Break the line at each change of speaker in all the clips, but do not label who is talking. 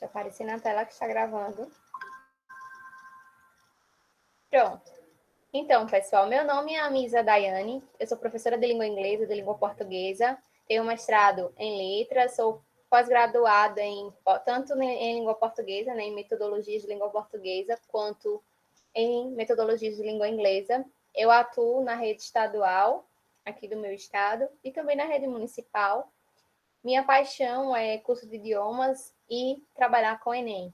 Deixa eu aparecer na tela que está gravando. Pronto. Então, pessoal, meu nome é Amisa Daiane, eu sou professora de língua inglesa, de língua portuguesa, tenho mestrado em letras, sou pós-graduada tanto em língua portuguesa, né, em metodologias de língua portuguesa, quanto em metodologias de língua inglesa. Eu atuo na rede estadual, aqui do meu estado, e também na rede municipal. Minha paixão é curso de idiomas e trabalhar com o Enem.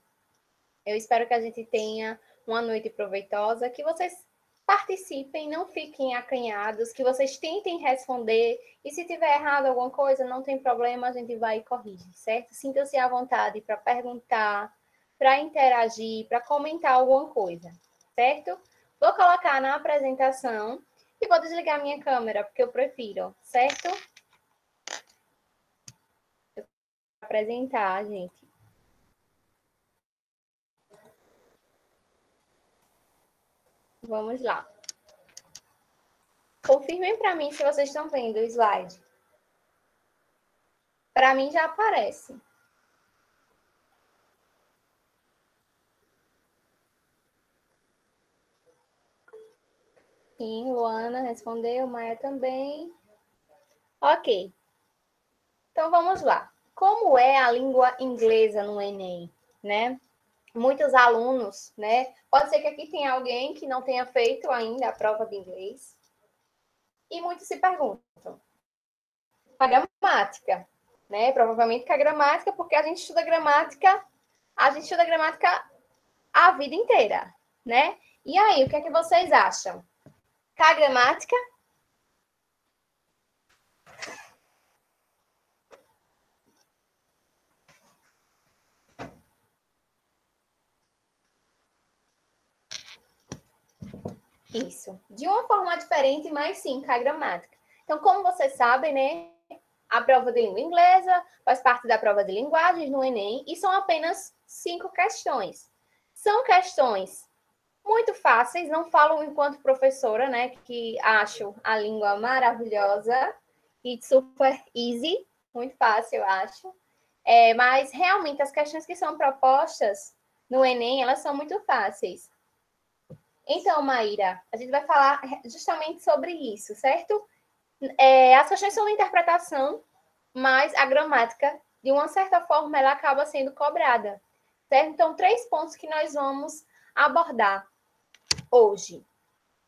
Eu espero que a gente tenha uma noite proveitosa, que vocês participem, não fiquem acanhados, que vocês tentem responder, e se tiver errado alguma coisa, não tem problema, a gente vai e corrige, certo? Sintam-se à vontade para perguntar, para interagir, para comentar alguma coisa, certo? Vou colocar na apresentação e vou desligar minha câmera, porque eu prefiro, certo? Eu vou apresentar, gente. Vamos lá. Confirmem para mim se vocês estão vendo o slide. Para mim já aparece. Sim, Luana respondeu, Maia também. Ok. Então vamos lá. Como é a língua inglesa no Enem, né? Muitos alunos, né? Pode ser que aqui tenha alguém que não tenha feito ainda a prova de inglês. E muitos se perguntam: a gramática, né? Provavelmente que a gramática, porque a gente estuda gramática a vida inteira, né? E aí, o que é que vocês acham? Que a gramática isso, de uma forma diferente, mas sim, com a gramática. Então, como vocês sabem, né, a prova de língua inglesa faz parte da prova de linguagens no Enem e são apenas 5 questões. São questões muito fáceis, não falo enquanto professora, né, que acho a língua maravilhosa e super easy, muito fácil, eu acho. Mas realmente as questões que são propostas no Enem, elas são muito fáceis. Então, Maíra, a gente vai falar justamente sobre isso, certo? As questões são de interpretação, mas a gramática, de uma certa forma, ela acaba sendo cobrada, certo? Então, 3 pontos que nós vamos abordar hoje.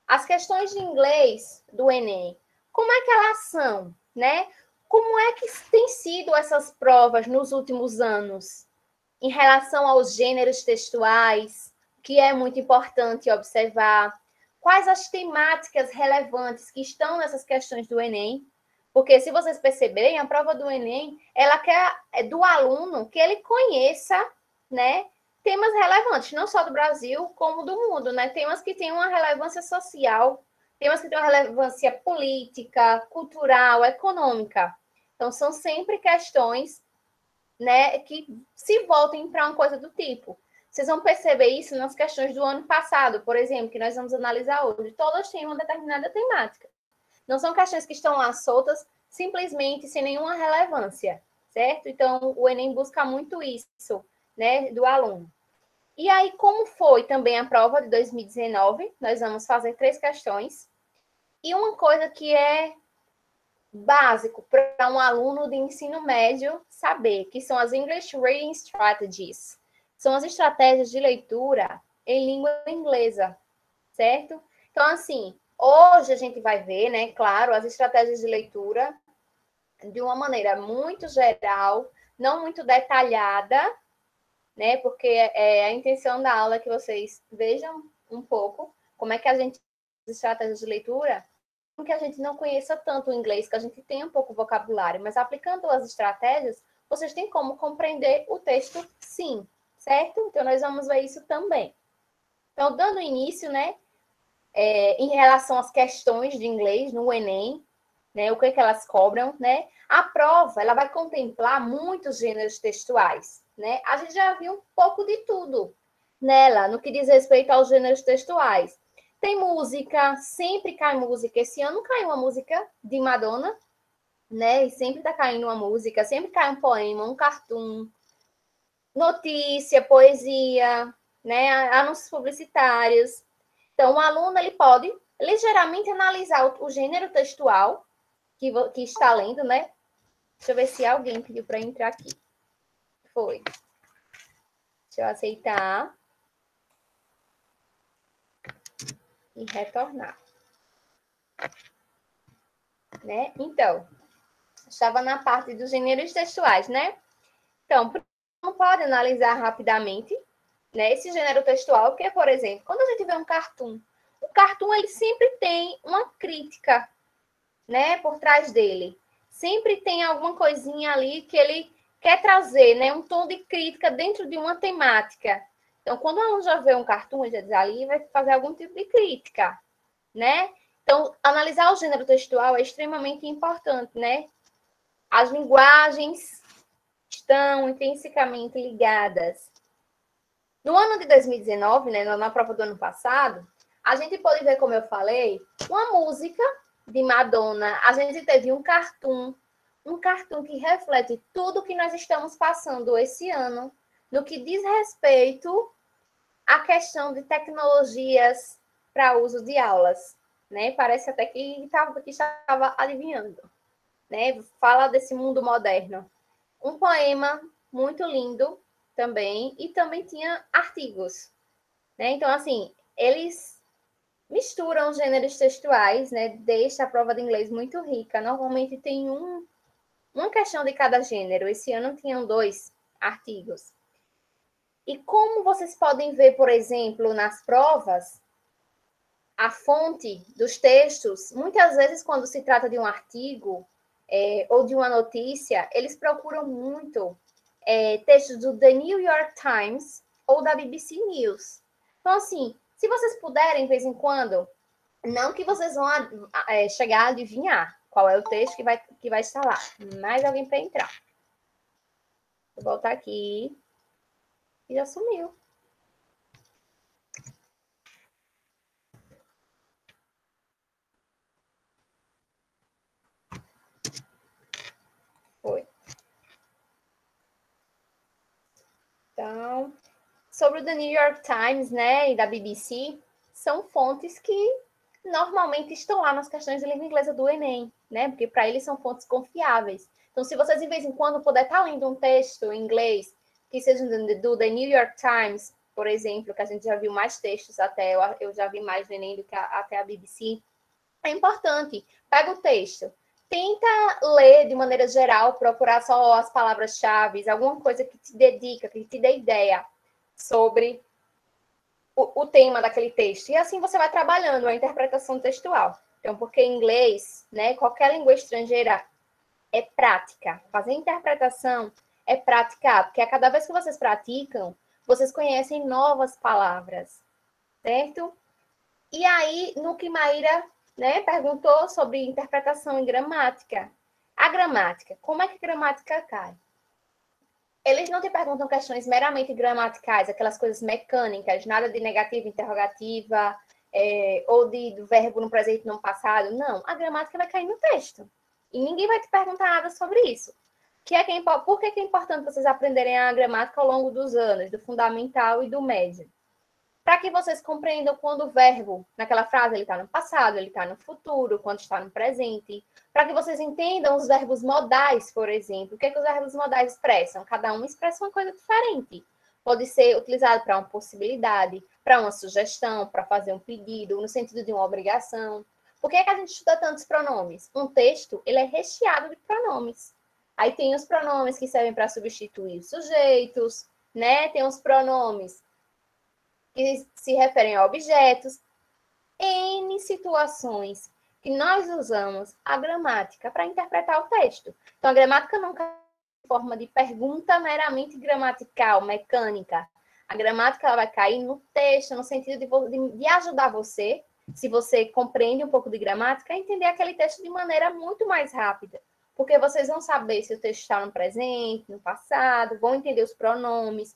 As questões de inglês do Enem, como é que elas são, né? Como é que têm sido essas provas nos últimos anos em relação aos gêneros textuais, que é muito importante observar? Quais as temáticas relevantes que estão nessas questões do Enem? Porque, se vocês perceberem, a prova do Enem, ela quer do aluno que ele conheça, né, temas relevantes, não só do Brasil, como do mundo, né? Temas que têm uma relevância social, temas que têm uma relevância política, cultural, econômica. Então, são sempre questões, né, que se voltem para uma coisa do tipo. Vocês vão perceber isso nas questões do ano passado, por exemplo, que nós vamos analisar hoje. Todas têm uma determinada temática. Não são questões que estão lá soltas, simplesmente sem nenhuma relevância, certo? Então, o Enem busca muito isso, né, do aluno. E aí, como foi também a prova de 2019, nós vamos fazer 3 questões. E uma coisa que é básico para um aluno de ensino médio saber, que são as English Reading Strategies. São as estratégias de leitura em língua inglesa, certo? Então, assim, hoje a gente vai ver, né, claro, as estratégias de leitura de uma maneira muito geral, não muito detalhada, né? Porque a intenção da aula é que vocês vejam um pouco como é que a gente estratégias de leitura, que a gente não conheça tanto o inglês, que a gente tenha um pouco vocabulário, mas aplicando as estratégias, vocês têm como compreender o texto, sim, certo? Então, nós vamos ver isso também. Então, dando início, né, em relação às questões de inglês no Enem, né, o que é que elas cobram, né? A prova, ela vai contemplar muitos gêneros textuais, né? A gente já viu um pouco de tudo nela, no que diz respeito aos gêneros textuais. Tem música, sempre cai música. Esse ano caiu uma música de Madonna, né? E sempre tá caindo uma música, sempre cai um poema, um cartoon. notícia, poesia, né, anúncios publicitários. Então, o aluno ele pode ligeiramente analisar o gênero textual que está lendo, né? Deixa eu ver se alguém pediu para entrar aqui. Foi. Deixa eu aceitar. E retornar. Né? Então, estava na parte dos gêneros textuais, né? Então, não pode analisar rapidamente, né, esse gênero textual, que é, por exemplo, quando a gente vê um cartoon, o cartoon ele sempre tem uma crítica, né, por trás dele. Sempre tem alguma coisinha ali que ele quer trazer, né, um tom de crítica dentro de uma temática. Então, quando o aluno já vê um cartoon, ele já diz ali, vai fazer algum tipo de crítica, né? Então, analisar o gênero textual é extremamente importante, né? As linguagens estão intrinsecamente ligadas. No ano de 2019, né, na prova do ano passado, a gente pode ver, como eu falei, uma música de Madonna. A gente teve um cartoon que reflete tudo que nós estamos passando esse ano, no que diz respeito à questão de tecnologias para uso de aulas. Né? Parece até que estava adivinhando. Né? Fala desse mundo moderno. Um poema muito lindo também, e também tinha artigos. Né? Então, assim, eles misturam gêneros textuais, né? Deixa a prova de inglês muito rica. Normalmente tem uma questão de cada gênero. Esse ano tinham 2 artigos. E como vocês podem ver, por exemplo, nas provas, a fonte dos textos, muitas vezes, quando se trata de um artigo ou de uma notícia, eles procuram muito textos do The New York Times ou da BBC News. Então, assim, se vocês puderem, de vez em quando, não que vocês vão chegar a adivinhar qual é o texto que vai estar lá. Mais alguém para entrar. Vou voltar aqui. E já sumiu. Foi. Então, sobre o The New York Times, né, e da BBC, são fontes que normalmente estão lá nas questões de língua inglesa do Enem, né? Porque para eles são fontes confiáveis. Então, se vocês de vez em quando puder estar lendo um texto em inglês que seja do The New York Times, por exemplo, que a gente já viu mais textos até, eu já vi mais no Enem do que até a BBC, é importante. Pega o texto, tenta ler de maneira geral, procurar só as palavras-chave, alguma coisa que te dedica, que te dê ideia sobre o tema daquele texto. E assim você vai trabalhando a interpretação textual. Então, porque em inglês, né, qualquer língua estrangeira é prática. Fazer interpretação é praticar, porque a cada vez que vocês praticam, vocês conhecem novas palavras, certo? E aí, no que Maíra, né, perguntou sobre interpretação e gramática. A gramática, como é que a gramática cai? Eles não te perguntam questões meramente gramaticais, aquelas coisas mecânicas, nada de negativa, interrogativa, ou do verbo no presente e no passado. Não, a gramática vai cair no texto. E ninguém vai te perguntar nada sobre isso. Por que é importante vocês aprenderem a gramática ao longo dos anos, do fundamental e do médio? Para que vocês compreendam quando o verbo, naquela frase, ele está no passado, ele está no futuro, quando está no presente. Para que vocês entendam os verbos modais, por exemplo. O que, é que os verbos modais expressam? Cada um expressa uma coisa diferente. Pode ser utilizado para uma possibilidade, para uma sugestão, para fazer um pedido, no sentido de uma obrigação. Por que é que a gente estuda tantos pronomes? Um texto, ele é recheado de pronomes. Aí tem os pronomes que servem para substituir os sujeitos, né? Tem os pronomes que se referem a objetos, N situações que nós usamos a gramática para interpretar o texto. Então, a gramática não cai em forma de pergunta meramente gramatical, mecânica. A gramática ela vai cair no texto, no sentido de ajudar você, se você compreende um pouco de gramática, a entender aquele texto de maneira muito mais rápida. Porque vocês vão saber se o texto está no presente, no passado, vão entender os pronomes,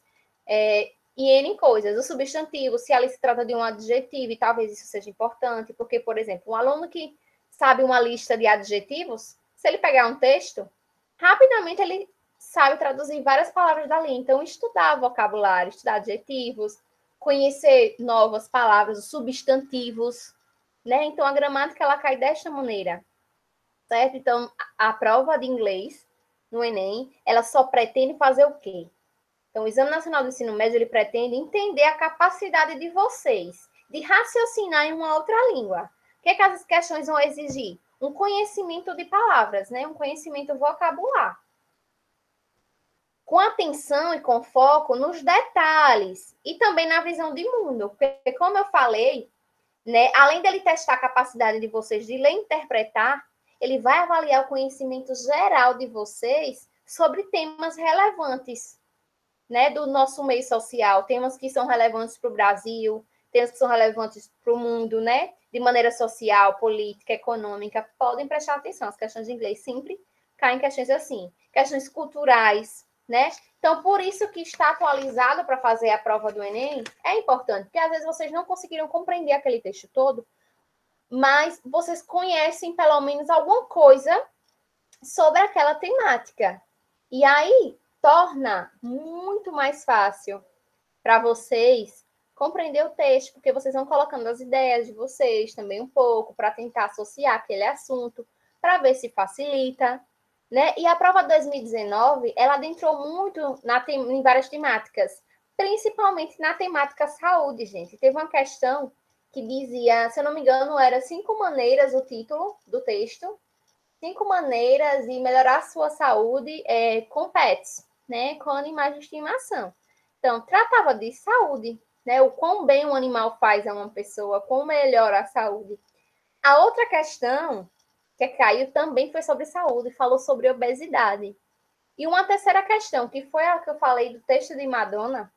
e N coisas. O substantivo, se ali se trata de um adjetivo, e talvez isso seja importante, porque, por exemplo, um aluno que sabe uma lista de adjetivos, se ele pegar um texto, rapidamente ele sabe traduzir várias palavras da língua. Então, estudar vocabulário, estudar adjetivos, conhecer novas palavras, os substantivos, né? Então, a gramática, ela cai desta maneira, certo? Então, a prova de inglês no Enem, ela só pretende fazer o quê? Então, o Exame Nacional do Ensino Médio, ele pretende entender a capacidade de vocês de raciocinar em uma outra língua. O que é que as questões vão exigir? Um conhecimento de palavras, né? Um conhecimento vocabular. Com atenção e com foco nos detalhes e também na visão de mundo. Porque, como eu falei, né, além dele testar a capacidade de vocês de ler e interpretar, ele vai avaliar o conhecimento geral de vocês sobre temas relevantes, né, do nosso meio social, temas que são relevantes para o Brasil, temas que são relevantes para o mundo, né, de maneira social, política, econômica. Podem prestar atenção, as questões de inglês sempre caem em questões assim, questões culturais, né? Então, por isso que está atualizado para fazer a prova do Enem é importante, porque às vezes vocês não conseguiram compreender aquele texto todo, mas vocês conhecem pelo menos alguma coisa sobre aquela temática. E aí torna muito mais fácil para vocês compreender o texto, porque vocês vão colocando as ideias de vocês também um pouco para tentar associar aquele assunto, para ver se facilita, né? E a prova 2019, ela adentrou muito em várias temáticas, principalmente na temática saúde, gente. Teve uma questão que dizia, se eu não me engano, era 5 maneiras o título do texto, 5 maneiras de melhorar a sua saúde com pets, né? Com animais de estimação. Então, tratava de saúde, né? O quão bem um animal faz a uma pessoa, como melhora a saúde. A outra questão que caiu também foi sobre saúde, falou sobre obesidade. E uma terceira questão, que foi a que eu falei do texto de Madonna,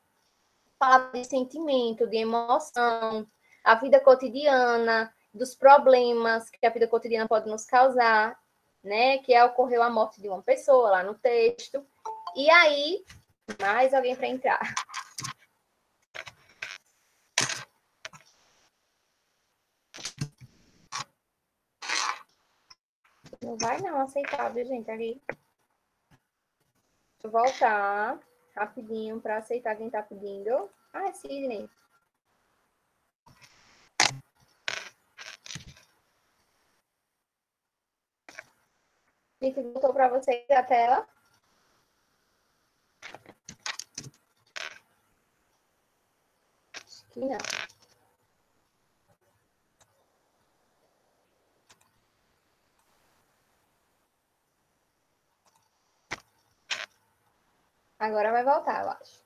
falava de sentimento, de emoção, a vida cotidiana, dos problemas que a vida cotidiana pode nos causar, né? Que ocorreu a morte de uma pessoa lá no texto. E aí, mais alguém para entrar. Não vai não aceitar, viu, gente? Aqui. Deixa eu voltar rapidinho para aceitar quem está pedindo. Ah, é Sidney. Gente, voltou para vocês a tela. Acho que não. Agora vai voltar, eu acho.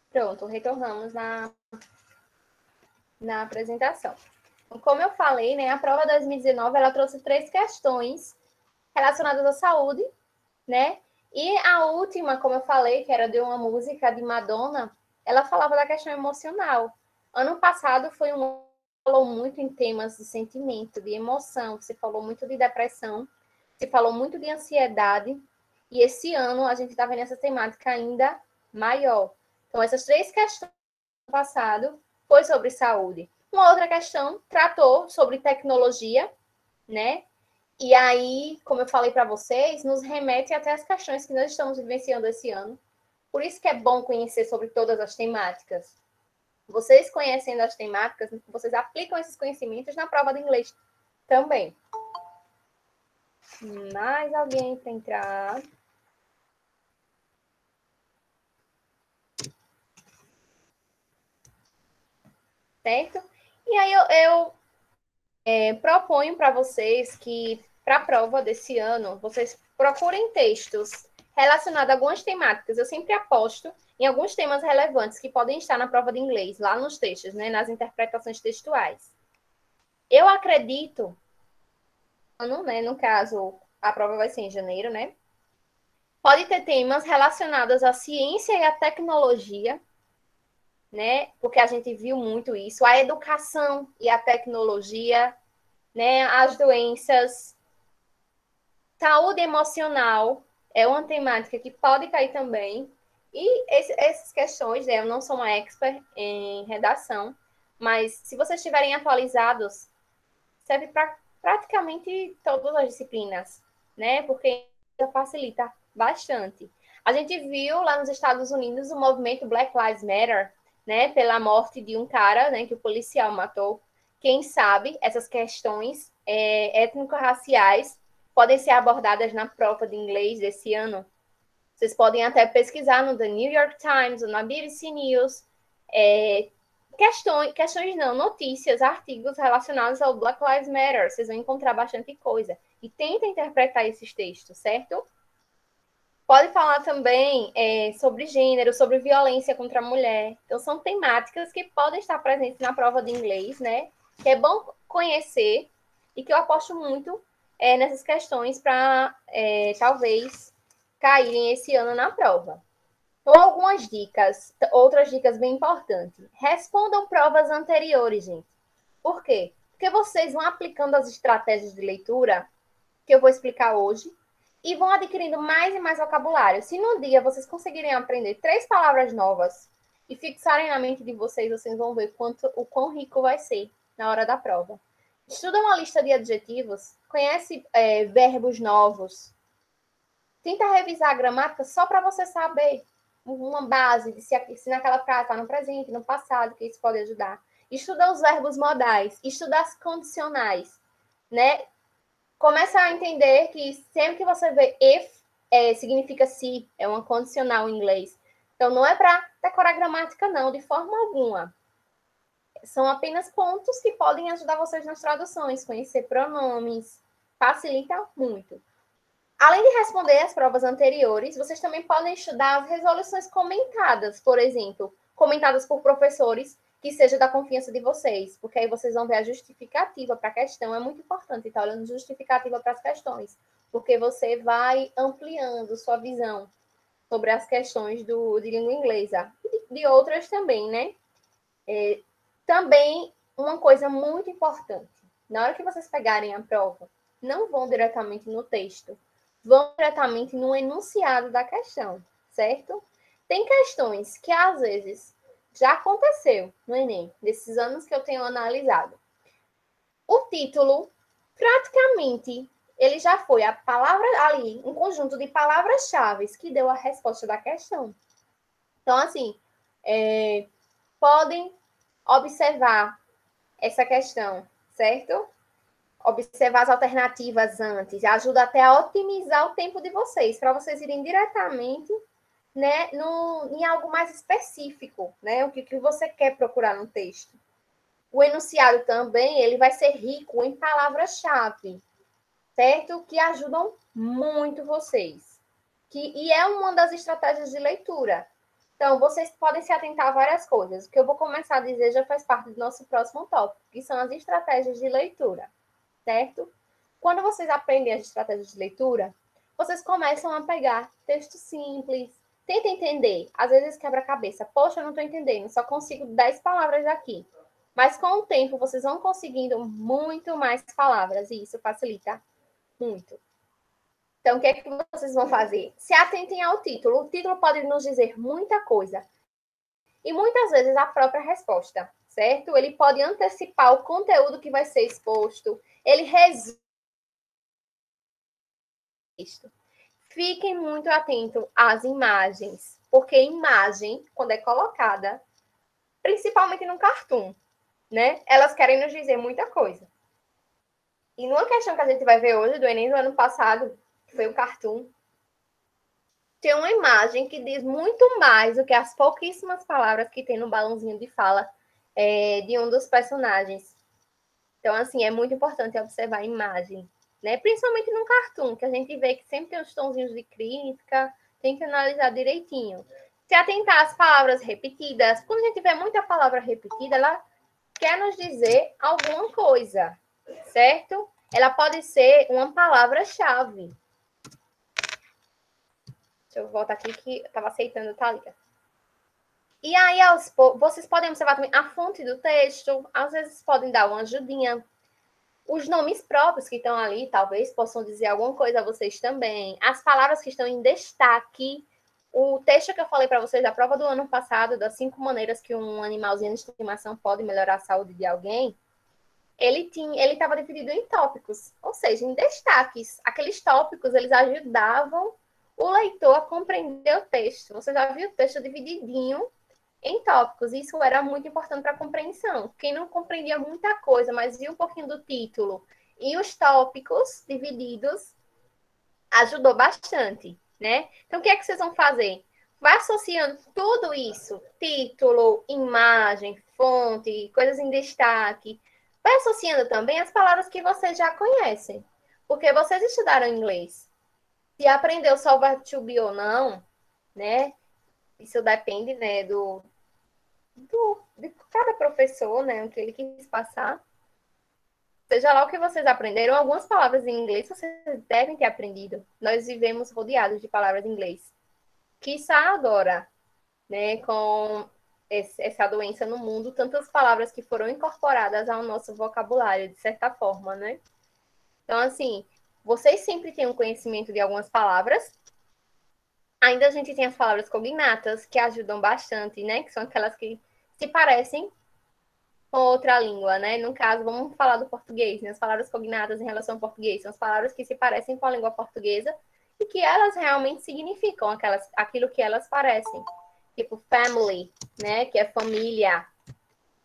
Pronto, retornamos na apresentação. Como eu falei, né, a prova 2019 ela trouxe 3 questões relacionadas à saúde, né? E a última, como eu falei, que era de uma música de Madonna, ela falava da questão emocional. Ano passado foi falou muito em temas de sentimento, de emoção, se falou muito de depressão, se falou muito de ansiedade, e esse ano a gente está vendo essa temática ainda maior. Então, essas 3 questões do passado foi sobre saúde. Uma outra questão tratou sobre tecnologia, né? E aí, como eu falei para vocês, nos remete até as questões que nós estamos vivenciando esse ano. Por isso que é bom conhecer sobre todas as temáticas. Vocês conhecendo as temáticas, vocês aplicam esses conhecimentos na prova de inglês também. Mais alguém para entrar? Certo? E aí eu proponho para vocês que, para a prova desse ano, vocês procurem textos relacionados a algumas temáticas. Eu sempre aposto em alguns temas relevantes que podem estar na prova de inglês, lá nos textos, né, nas interpretações textuais. Eu acredito, né, no caso, a prova vai ser em janeiro, né? Pode ter temas relacionados à ciência e à tecnologia, né? Porque a gente viu muito isso, a educação e a tecnologia, né? As doenças, saúde emocional é uma temática que pode cair também. E essas questões, né, eu não sou uma expert em redação, mas se vocês estiverem atualizados, serve para praticamente todas as disciplinas, né? Porque facilita bastante. A gente viu lá nos Estados Unidos o movimento Black Lives Matter, né, pela morte de um cara, né, que o policial matou. Quem sabe essas questões étnico-raciais podem ser abordadas na prova de inglês desse ano. Vocês podem até pesquisar no The New York Times ou na BBC News questões não, notícias, artigos relacionados ao Black Lives Matter. Vocês vão encontrar bastante coisa. E tenta interpretar esses textos, certo? Pode falar também sobre gênero, sobre violência contra a mulher. Então, são temáticas que podem estar presentes na prova de inglês, né? Que é bom conhecer e que eu aposto muito nessas questões para, talvez, caírem esse ano na prova. Então, algumas dicas, outras dicas bem importantes. Respondam provas anteriores, gente. Por quê? Porque vocês vão aplicando as estratégias de leitura, que eu vou explicar hoje, e vão adquirindo mais e mais vocabulário. Se no dia vocês conseguirem aprender 3 palavras novas e fixarem na mente de vocês, vocês vão ver o quão rico vai ser na hora da prova. Estuda uma lista de adjetivos, conhece verbos novos. Tenta revisar a gramática só para você saber uma base de se naquela frase está no presente, no passado, que isso pode ajudar. Estuda os verbos modais, estuda as condicionais, né? Começa a entender que sempre que você vê if, significa se, é uma condicional em inglês. Então, não é para decorar gramática, não, de forma alguma. São apenas pontos que podem ajudar vocês nas traduções, conhecer pronomes, facilita muito. Além de responder as provas anteriores, vocês também podem estudar as resoluções comentadas, por exemplo, comentadas por professores que seja da confiança de vocês, porque aí vocês vão ver a justificativa para a questão. É muito importante estar olhando justificativa para as questões, porque você vai ampliando sua visão sobre as questões de língua inglesa e de outras também, né? Também uma coisa muito importante, na hora que vocês pegarem a prova, não vão diretamente no texto, vão diretamente no enunciado da questão, certo? Tem questões que, às vezes, já aconteceu no Enem, desses anos que eu tenho analisado. O título, praticamente, ele já foi a palavra ali, um conjunto de palavras-chave que deu a resposta da questão. Então, assim, podem observar essa questão, certo? Observar as alternativas antes, ajuda até a otimizar o tempo de vocês, para vocês irem diretamente, né, em algo mais específico, né, o que você quer procurar no texto. O enunciado também, ele vai ser rico em palavras-chave, certo? Que ajudam muito vocês. E é uma das estratégias de leitura. Então, vocês podem se atentar a várias coisas. O que eu vou começar a dizer já faz parte do nosso próximo tópico, que são as estratégias de leitura, certo? Quando vocês aprendem as estratégias de leitura, vocês começam a pegar texto simples, tenta entender. Às vezes quebra a cabeça. Poxa, eu não estou entendendo, só consigo 10 palavras aqui. Mas com o tempo, vocês vão conseguindo muito mais palavras, e isso facilita muito. Então, o que é que vocês vão fazer? Se atentem ao título. O título pode nos dizer muita coisa. E muitas vezes a própria resposta, certo? Ele pode antecipar o conteúdo que vai ser exposto. Ele resume. Fiquem muito atentos às imagens, porque imagem, quando é colocada, principalmente no cartoon, né? Elas querem nos dizer muita coisa. E numa questão que a gente vai ver hoje, do Enem do ano passado, que foi o cartoon, tem uma imagem que diz muito mais do que as pouquíssimas palavras que tem no balãozinho de fala de um dos personagens. Então, assim, é muito importante observar a imagem, né? Principalmente no cartoon, que a gente vê que sempre tem os tonzinhos de crítica, tem que analisar direitinho. Se atentar às palavras repetidas, quando a gente vê muita palavra repetida, ela quer nos dizer alguma coisa, certo? Ela pode ser uma palavra-chave. Deixa eu voltar aqui que eu estava aceitando, Thalia. E aí, vocês podem observar também a fonte do texto, às vezes podem dar uma ajudinha. Os nomes próprios que estão ali, talvez, possam dizer alguma coisa a vocês também. As palavras que estão em destaque. O texto que eu falei para vocês da prova do ano passado, das 5 maneiras que um animalzinho de estimação pode melhorar a saúde de alguém, ele estava dividido em tópicos, ou seja, em destaques. Aqueles tópicos, eles ajudavam o leitor a compreender o texto. Você já viu o texto divididinho em tópicos. Isso era muito importante para a compreensão. Quem não compreendia muita coisa, mas via um pouquinho do título e os tópicos divididos, ajudou bastante, né? Então, o que é que vocês vão fazer? Vai associando tudo isso, título, imagem, fonte, coisas em destaque. Vai associando também as palavras que vocês já conhecem. Porque vocês estudaram inglês. Se aprendeu só o verbo to be ou não, né? Isso depende, né, de cada professor, né, o que ele quis passar. Seja lá o que vocês aprenderam, algumas palavras em inglês vocês devem ter aprendido. Nós vivemos rodeados de palavras em inglês. Quiçá agora, né, com essa doença no mundo, tantas palavras que foram incorporadas ao nosso vocabulário, de certa forma, né? Então, assim, vocês sempre têm um conhecimento de algumas palavras. Ainda a gente tem as palavras cognatas, que ajudam bastante, né? Que são aquelas que se parecem com outra língua, né? No caso, vamos falar do português, né? As palavras cognatas em relação ao português são as palavras que se parecem com a língua portuguesa e que elas realmente significam aquilo que elas parecem. Tipo family, né? Que é família,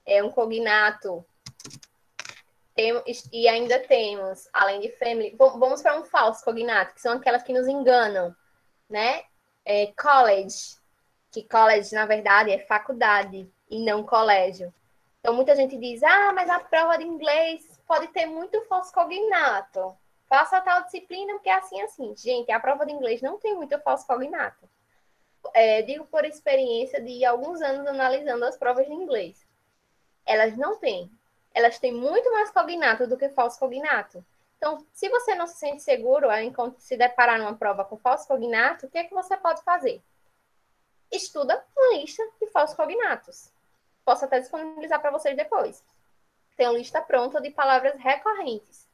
é um cognato. E ainda temos, além de family, vamos para um falso cognato, que são aquelas que nos enganam, né? College, que college, na verdade, é faculdade e não colégio. Então, muita gente diz, mas a prova de inglês pode ter muito falso cognato. Faça tal disciplina porque é assim, assim. Gente, a prova de inglês não tem muito falso cognato. Digo por experiência de alguns anos analisando as provas de inglês. Elas não têm. Elas têm muito mais cognato do que falso cognato. Então, se você não se sente seguro ao se deparar numa prova com falso cognato, o que é que você pode fazer? Estuda uma lista de falsos cognatos. Posso até disponibilizar para vocês depois. Tem uma lista pronta de palavras recorrentes,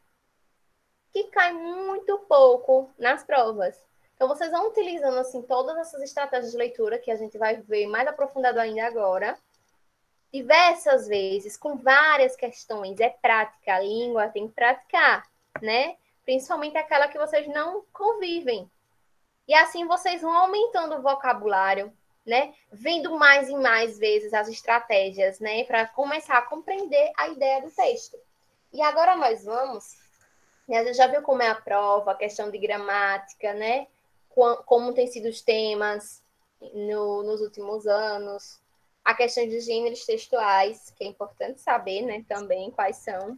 que cai muito pouco nas provas. Então, vocês vão utilizando assim todas essas estratégias de leitura, que a gente vai ver mais aprofundado ainda agora, diversas vezes, com várias questões. É prática, a língua tem que praticar, né? Principalmente aquela que vocês não convivem. E assim vocês vão aumentando o vocabulário, né? Vendo mais e mais vezes as estratégias, né? Para começar a compreender a ideia do texto. E agora nós vamos, né? A gente já viu como é a prova, a questão de gramática, né? Como tem sido os temas nos últimos anos, a questão de gêneros textuais, que é importante saber, né? Também quais são.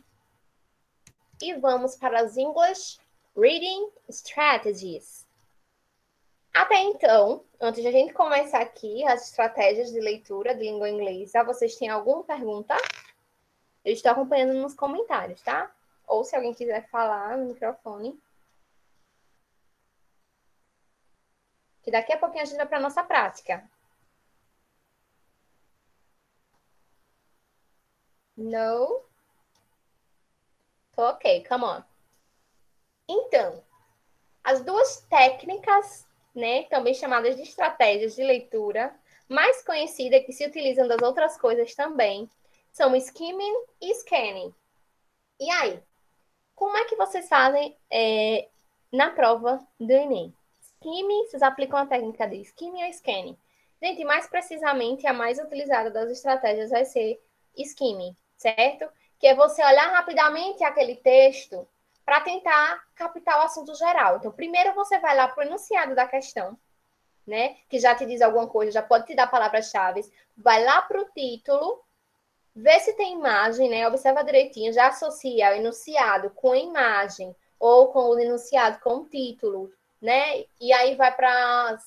E vamos para as English Reading Strategies. Até então, antes de a gente começar aqui as estratégias de leitura de língua inglesa, vocês têm alguma pergunta? Eu estou acompanhando nos comentários, tá? Ou se alguém quiser falar no microfone. Que daqui a pouquinho a gente vai para a nossa prática. No? Ok, come on. Então, as duas técnicas, né, também chamadas de estratégias de leitura, mais conhecidas que se utilizam das outras coisas também, são skimming e scanning. E aí, como é que vocês fazem na prova do Enem? Skimming, vocês aplicam a técnica de skimming ou scanning? Gente, mais precisamente, a mais utilizada das estratégias vai ser skimming, certo? Que é você olhar rapidamente aquele texto para tentar captar o assunto geral. Então, primeiro você vai lá para o enunciado da questão, né? Que já te diz alguma coisa, já pode te dar palavras-chave. Vai lá para o título, vê se tem imagem, né? Observa direitinho, já associa o enunciado com a imagem ou com o enunciado com o título, né? E aí vai para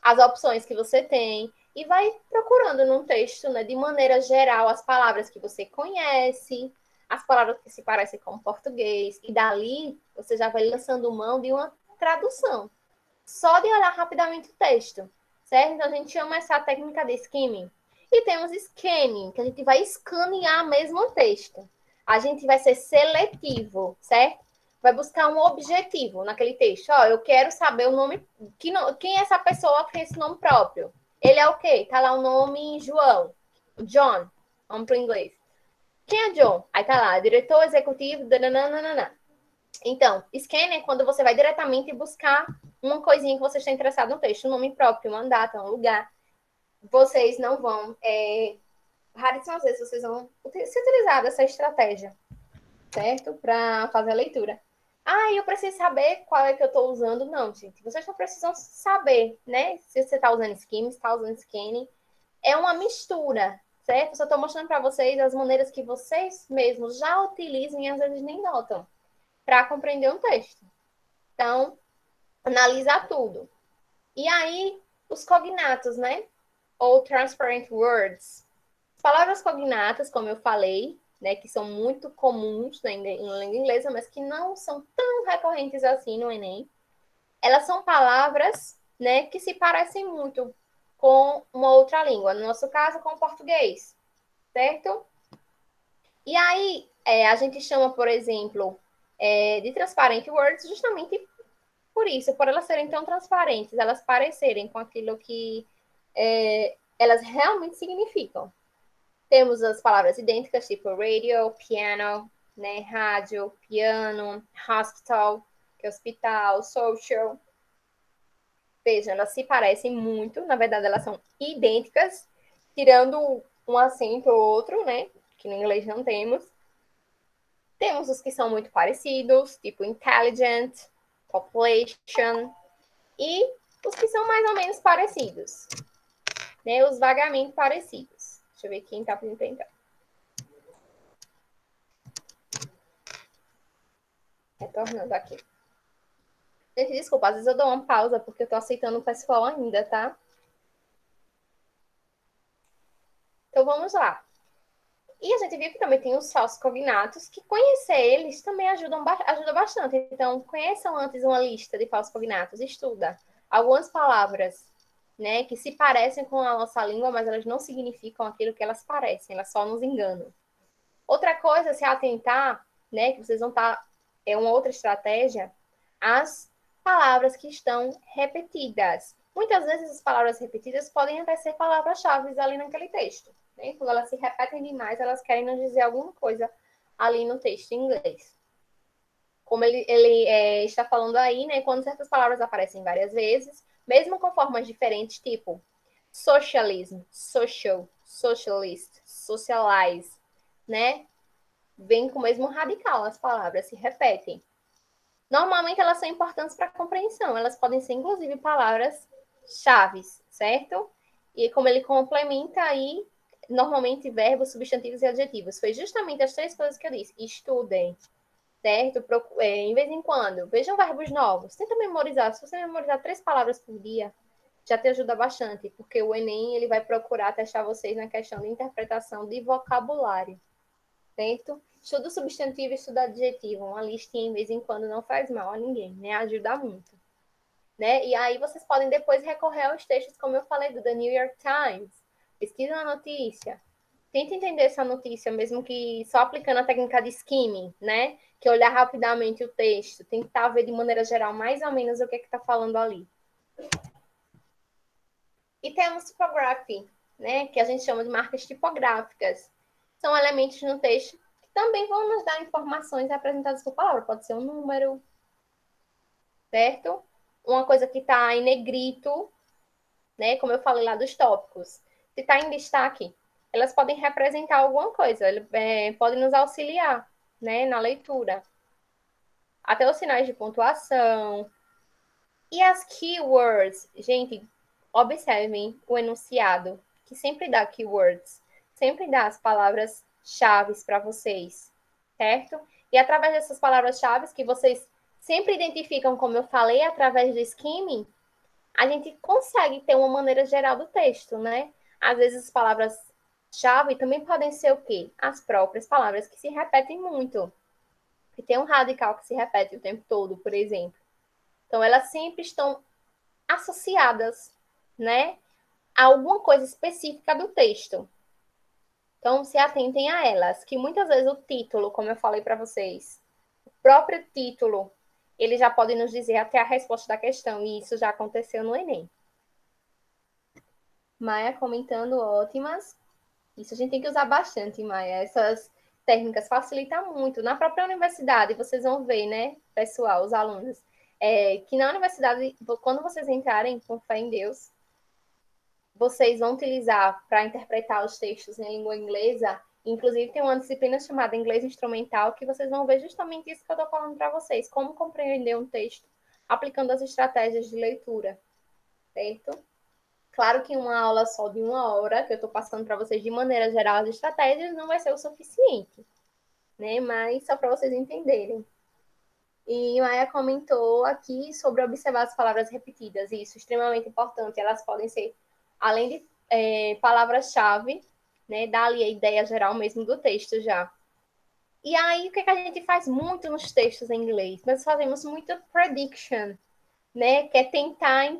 as opções que você tem e vai procurando num texto, né, de maneira geral, as palavras que você conhece, as palavras que se parecem com o português, e dali você já vai lançando mão de uma tradução, só de olhar rapidamente o texto, certo? Então a gente chama essa técnica de skimming. E temos scanning, que a gente vai escanear mesmo o texto. A gente vai ser seletivo, certo? Vai buscar um objetivo naquele texto. Eu quero saber o nome. Quem é essa pessoa que tem esse nome próprio? Ele é o quê? Tá lá o nome João. John. Vamos para o inglês. Quem é John? Aí tá lá, diretor executivo. Dananana. Então, scanner é quando você vai diretamente buscar uma coisinha que vocês estão interessados no texto, um nome próprio, uma data, um lugar. Vocês não vão, raríssimas vezes vocês vão se utilizar dessa estratégia, certo? Para fazer a leitura. Ah, eu preciso saber qual é que eu estou usando. Não, gente, vocês não precisam saber, né? Se você está usando Scheme, se está usando Scanning. É uma mistura, certo? Só estou mostrando para vocês as maneiras que vocês mesmos já utilizam e às vezes nem notam para compreender um texto. Então, analisar tudo. E aí, os cognatos, né? Ou transparent words. Palavras cognatas, como eu falei, né, que são muito comuns em língua inglesa, mas que não são tão recorrentes assim no Enem. Elas são palavras, né, que se parecem muito com uma outra língua. No nosso caso, com o português, certo? E aí, a gente chama, por exemplo, de transparent words justamente por isso, por elas serem tão transparentes, elas parecerem com aquilo que elas realmente significam. Temos as palavras idênticas, tipo radio, piano, né, rádio, piano, hospital, que é hospital, social. Vejam, elas se parecem muito, na verdade elas são idênticas, tirando um acento ou outro, né, que no inglês não temos. Temos os que são muito parecidos, tipo intelligent, population, e os que são mais ou menos parecidos, né, os vagamente parecidos. Deixa eu ver quem está apresentando. Retornando aqui. Gente, desculpa, às vezes eu dou uma pausa porque eu tô aceitando o pessoal ainda, tá? Então vamos lá. E a gente viu que também tem os falsos cognatos, que conhecer eles também ajuda bastante. Então, conheçam antes uma lista de falsos cognatos, estuda algumas palavras, né, que se parecem com a nossa língua, mas elas não significam aquilo que elas parecem, elas só nos enganam. Outra coisa, se atentar, né, que vocês vão estar, uma outra estratégia, as palavras que estão repetidas. Muitas vezes as palavras repetidas podem até ser palavras-chave ali naquele texto. Né? Quando elas se repetem demais, elas querem nos dizer alguma coisa ali no texto em inglês. Como ele está falando aí, né? Quando certas palavras aparecem várias vezes, mesmo com formas diferentes, tipo socialism, social, socialist, socialize, né? Vem com o mesmo radical, as palavras se repetem. Normalmente elas são importantes para a compreensão, elas podem ser inclusive palavras-chave, certo? E como ele complementa aí, normalmente verbos, substantivos e adjetivos. Foi justamente as três coisas que eu disse. Estudem, certo? Em vez em quando, vejam verbos novos. Tenta memorizar. Se você memorizar 3 palavras por dia, já te ajuda bastante, porque o Enem ele vai procurar testar vocês na questão de interpretação de vocabulário, certo? Estuda substantivo e estuda adjetivo. Uma listinha, em vez em quando, não faz mal a ninguém, né? Ajuda muito. Né? E aí vocês podem depois recorrer aos textos, como eu falei, do The New York Times. Pesquisa a notícia. Tenta entender essa notícia, mesmo que só aplicando a técnica de skimming, né? Que é olhar rapidamente o texto, tentar ver de maneira geral mais ou menos o que está falando ali. E temos typography, né? Que a gente chama de marcas tipográficas. São elementos no texto que também vão nos dar informações representadas por palavra. Pode ser um número, certo? Uma coisa que está em negrito, né? Como eu falei lá dos tópicos. Se está em destaque, elas podem representar alguma coisa, podem nos auxiliar, né, na leitura. Até os sinais de pontuação. E as keywords, gente, observem o enunciado, que sempre dá keywords, sempre dá as palavras-chave para vocês, certo? E através dessas palavras-chave que vocês sempre identificam, como eu falei, através do skimming, a gente consegue ter uma maneira geral do texto, né? Às vezes as palavras-chave também podem ser o quê? As próprias palavras que se repetem muito. E tem um radical que se repete o tempo todo, por exemplo. Então, elas sempre estão associadas, né? A alguma coisa específica do texto. Então, se atentem a elas, que muitas vezes o título, como eu falei para vocês, o próprio título, ele já pode nos dizer até a resposta da questão, e isso já aconteceu no Enem. Maia comentando, ótimas. Isso a gente tem que usar bastante, Maia. Essas técnicas facilitam muito. Na própria universidade, vocês vão ver, né, pessoal, os alunos. que na universidade, quando vocês entrarem com fé em Deus, vocês vão utilizar para interpretar os textos em língua inglesa. Inclusive, tem uma disciplina chamada Inglês Instrumental, que vocês vão ver justamente isso que eu estou falando para vocês, como compreender um texto aplicando as estratégias de leitura, certo? Claro que uma aula só de 1 hora, que eu estou passando para vocês de maneira geral as estratégias, não vai ser o suficiente, né? Mas só para vocês entenderem. E Maia comentou aqui sobre observar as palavras repetidas, e isso é extremamente importante. Elas podem ser, além de palavras-chave, né, dar ali a ideia geral mesmo do texto já. E aí, o que a gente faz muito nos textos em inglês? Nós fazemos muito prediction, né, que é tentar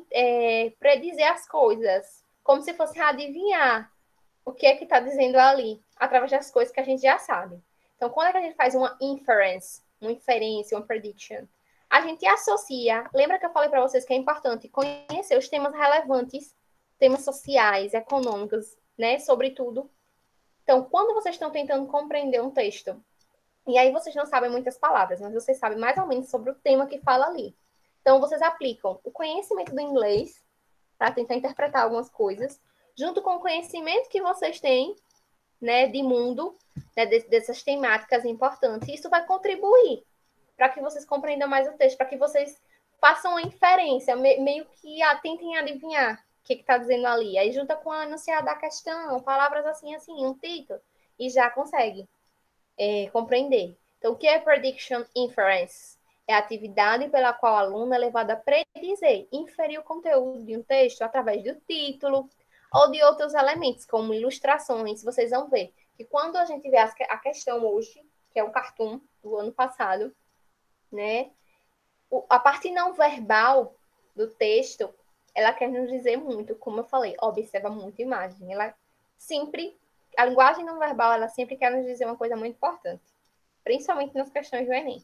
predizer as coisas, como se fosse adivinhar o que é que está dizendo ali, através das coisas que a gente já sabe. Então, quando é que a gente faz uma inferência, uma prediction, a gente associa, lembra que eu falei para vocês que é importante conhecer os temas relevantes, temas sociais, econômicos, né, sobretudo. Então, quando vocês estão tentando compreender um texto, e aí vocês não sabem muitas palavras, mas vocês sabem mais ou menos sobre o tema que fala ali. Então, vocês aplicam o conhecimento do inglês para tentar interpretar algumas coisas, junto com o conhecimento que vocês têm, né, de mundo, né, dessas temáticas importantes. Isso vai contribuir para que vocês compreendam mais o texto, para que vocês façam a inferência, meio que tentem adivinhar o que está dizendo ali. Aí junta com a enunciado da questão, palavras assim, um título, e já consegue compreender. Então, o que é prediction inference? É a atividade pela qual o aluno é levado a predizer, inferir o conteúdo de um texto através do título ou de outros elementos, como ilustrações. Vocês vão ver que quando a gente vê a questão hoje, que é um cartoon do ano passado, né? A parte não verbal do texto, ela quer nos dizer muito, como eu falei, observa muito imagem. Ela sempre, a linguagem não verbal, ela sempre quer nos dizer uma coisa muito importante, principalmente nas questões do Enem.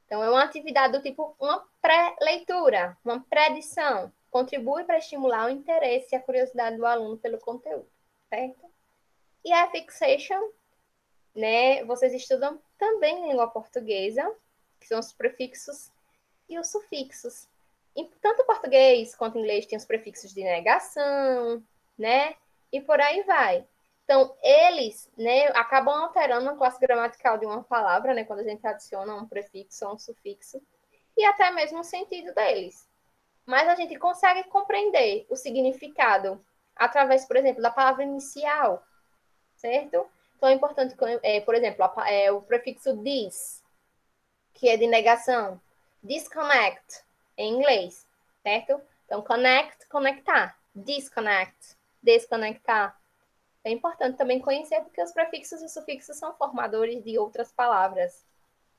Então, é uma atividade do tipo uma pré-leitura, uma predição. Contribui para estimular o interesse e a curiosidade do aluno pelo conteúdo, certo? E a fixation, né? Vocês estudam também em língua portuguesa, que são os prefixos e os sufixos. Em tanto português quanto inglês tem os prefixos de negação, né? E por aí vai. Então, eles, né, acabam alterando a classe gramatical de uma palavra, né, quando a gente adiciona um prefixo ou um sufixo, e até mesmo o sentido deles. Mas a gente consegue compreender o significado através, por exemplo, da palavra inicial, certo? Então, é importante, por exemplo, o prefixo dis, que é de negação, disconnect, em inglês, certo? Então, connect, conectar, disconnect, desconectar. É importante também conhecer porque os prefixos e sufixos são formadores de outras palavras.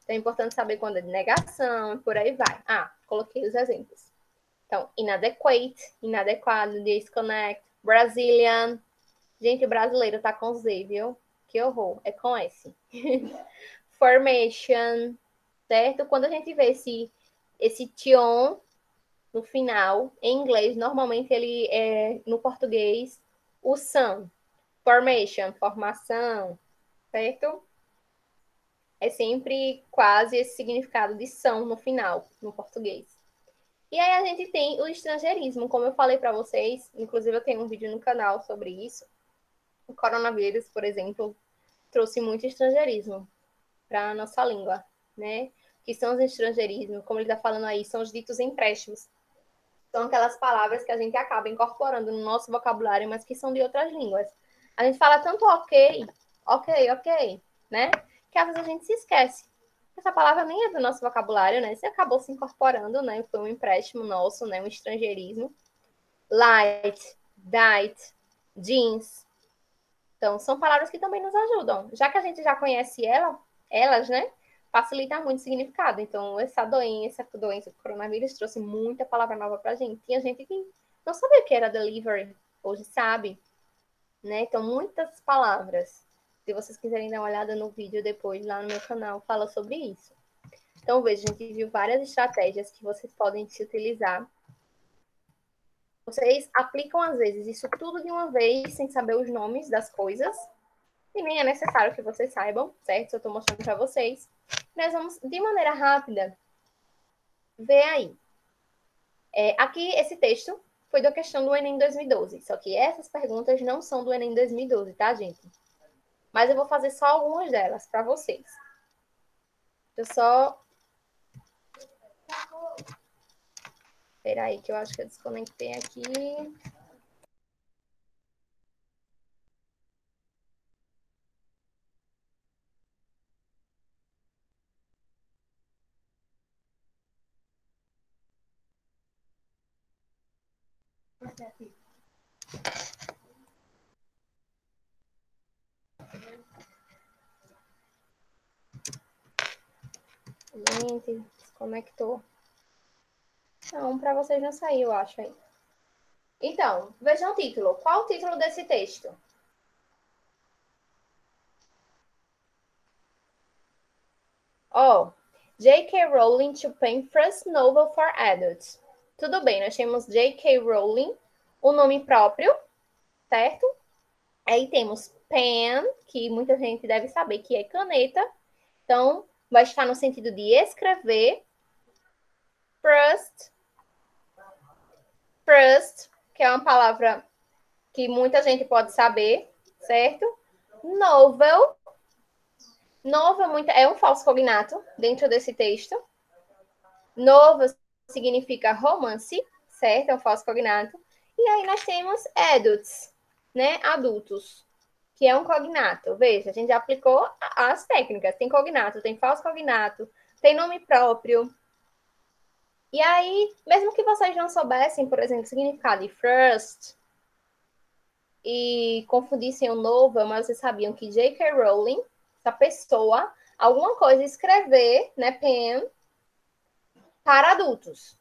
Então, é importante saber quando é de negação e por aí vai. Coloquei os exemplos. Então, inadequate, inadequado, disconnect, Brazilian. Gente, o brasileiro tá com Z, viu? Que horror. É com S. Formation, certo? Quando a gente vê esse tion no final, em inglês, normalmente ele é, no português, o são. Formation, formação, certo? É sempre quase esse significado de são no final, no português. E aí a gente tem o estrangeirismo, como eu falei para vocês, inclusive eu tenho um vídeo no canal sobre isso. O coronavírus, por exemplo, trouxe muito estrangeirismo para a nossa língua, né? Que são os estrangeirismos, como ele está falando aí, são os ditos empréstimos. São aquelas palavras que a gente acaba incorporando no nosso vocabulário, mas que são de outras línguas. A gente fala tanto ok, né? Que às vezes a gente se esquece. Essa palavra nem é do nosso vocabulário, né? Você acabou se incorporando, né? Foi um empréstimo nosso, né? Um estrangeirismo. Light, diet, jeans. Então, são palavras que também nos ajudam. Já que a gente já conhece elas, né? Facilita muito o significado. Então, essa doença do coronavírus trouxe muita palavra nova pra gente. Tinha gente que não sabia o que era delivery, hoje sabe, né? Então, muitas palavras. Se vocês quiserem dar uma olhada no vídeo depois, lá no meu canal, fala sobre isso. Então, veja, a gente viu várias estratégias que vocês podem se utilizar. Vocês aplicam, às vezes, isso tudo de uma vez, sem saber os nomes das coisas. E nem é necessário que vocês saibam, certo? Eu estou mostrando para vocês. Nós vamos, de maneira rápida, Vê aí. Aqui, esse texto foi da questão do Enem 2012. Só que essas perguntas não são do Enem 2012, tá, gente? Mas eu vou fazer só algumas delas para vocês. Eu só... Espera aí, que eu acho que eu desconectei aqui. Gente, desconectou. Não, para vocês não saiu, eu acho aí. Então, vejam o título. Qual o título desse texto? J.K. Rowling to pen first novel for adults. Tudo bem, nós temos J.K. Rowling, o nome próprio, certo? Aí temos pen, que muita gente deve saber que é caneta. Então, vai estar no sentido de escrever. First, que é uma palavra que muita gente pode saber, certo? Novel. Novel é um falso cognato dentro desse texto. Novel significa romance, certo? É um falso cognato. E aí nós temos adults, né? Adultos, que é um cognato. Veja, a gente já aplicou as técnicas. Tem cognato, tem falso cognato, tem nome próprio. E aí, mesmo que vocês não soubessem, por exemplo, o significado de first e confundissem o novo, mas vocês sabiam que J.K. Rowling, essa pessoa, alguma coisa escrever, né, pen, para adultos.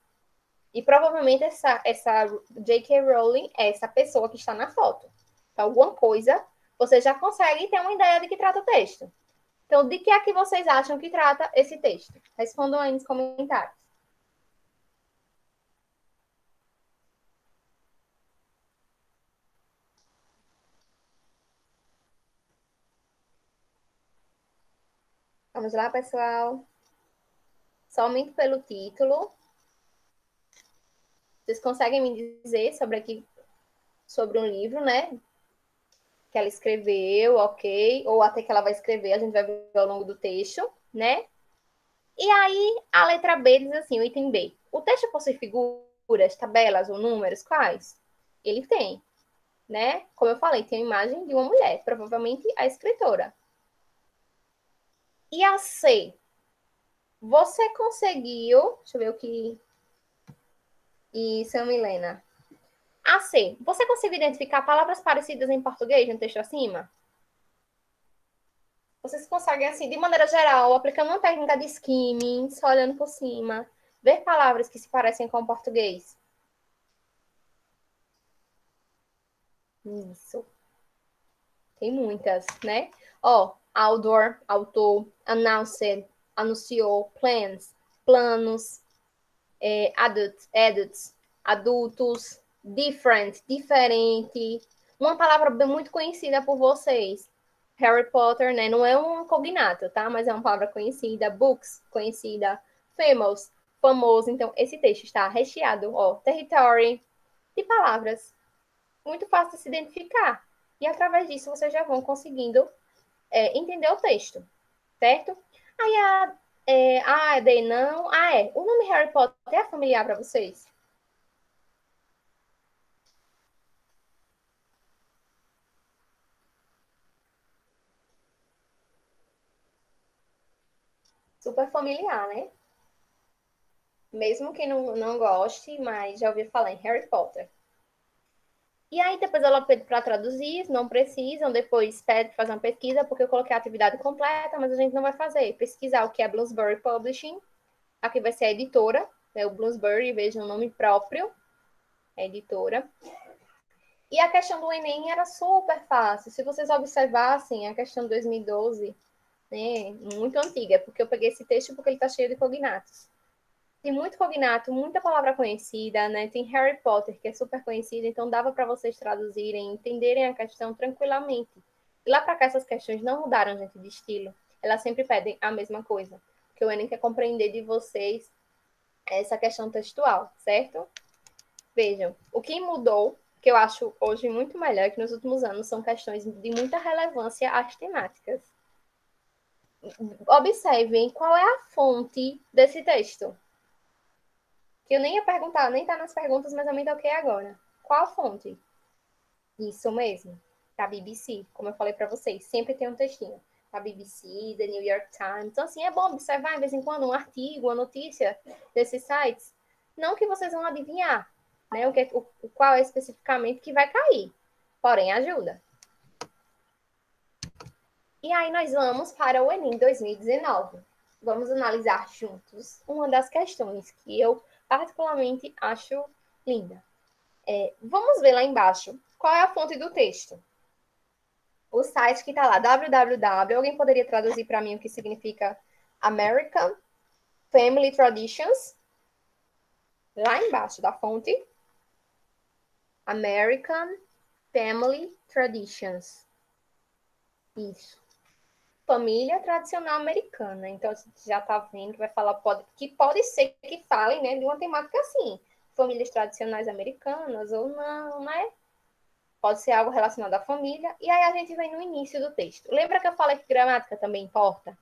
E provavelmente essa J.K. Rowling é essa pessoa que está na foto. Então, alguma coisa, você já consegue ter uma ideia de que trata o texto. Então, de que é que vocês acham que trata esse texto? Respondam aí nos comentários. Vamos lá, pessoal. Somente pelo título. Vocês conseguem me dizer sobre um livro, né? Que ela escreveu, ok? Ou até que ela vai escrever, a gente vai ver ao longo do texto, né? E aí, a letra B diz assim, o item B. O texto possui figuras, tabelas ou números? Quais? Ele tem, né? Como eu falei, tem a imagem de uma mulher, provavelmente a escritora. E a C? Você conseguiu... Deixa eu ver o que... Isso, Milena. A C. Você conseguiu identificar palavras parecidas em português no texto acima? Vocês conseguem, assim, de maneira geral, aplicando uma técnica de skimming, só olhando por cima, ver palavras que se parecem com o português? Isso. Tem muitas, né? Outdoor, autor, announced, anunciou, plans, planos, adultos, different, diferente. Uma palavra muito conhecida por vocês. Harry Potter, né? Não é um cognato, tá? Mas é uma palavra conhecida. Books, conhecida. Famous, famoso. Então, esse texto está recheado, territory, de palavras. Muito fácil de se identificar. E através disso, vocês já vão conseguindo entender o texto, certo? Aí a D não. O nome Harry Potter é familiar para vocês? Super familiar, né? Mesmo quem não goste, mas já ouviu falar em Harry Potter. E aí depois ela pede para traduzir, não precisam, depois pede para fazer uma pesquisa, porque eu coloquei a atividade completa, mas a gente não vai fazer. Pesquisar o que é Bloomsbury Publishing, aqui vai ser a editora, né, o Bloomsbury, veja o nome próprio, a editora. E a questão do Enem era super fácil. Se vocês observassem, a questão de 2012, né, muito antiga, porque eu peguei esse texto porque ele está cheio de cognatos. Tem muito cognato, muita palavra conhecida, né? Tem Harry Potter, que é super conhecido, então dava para vocês traduzirem, entenderem a questão tranquilamente. E lá para cá essas questões não mudaram, gente, de estilo. Elas sempre pedem a mesma coisa. Que o Enem quer compreender de vocês essa questão textual, certo? Vejam, o que mudou, que eu acho hoje muito melhor, que nos últimos anos são questões de muita relevância às temáticas. Observem qual é a fonte desse texto. Que eu nem ia perguntar, nem tá nas perguntas, mas eu me toquei agora. Qual a fonte? Isso mesmo, da BBC, como eu falei para vocês, sempre tem um textinho. Da BBC, da New York Times. Então, assim, é bom observar, de vez em quando, um artigo, uma notícia desses sites. Não que vocês vão adivinhar, né, qual é especificamente que vai cair. Porém, ajuda. E aí nós vamos para o Enem 2019. Vamos analisar juntos uma das questões que eu particularmente acho linda. Vamos ver lá embaixo qual é a fonte do texto. O site que está lá, www. Alguém poderia traduzir para mim o que significa American Family Traditions? Lá embaixo da fonte. American Family Traditions. Isso. Família tradicional americana. Então, a gente já está vendo que vai falar, que pode ser que falem, né, de uma temática assim. Famílias tradicionais americanas ou não, né? Pode ser algo relacionado à família. E aí a gente vem no início do texto. Lembra que eu falei que gramática também importa?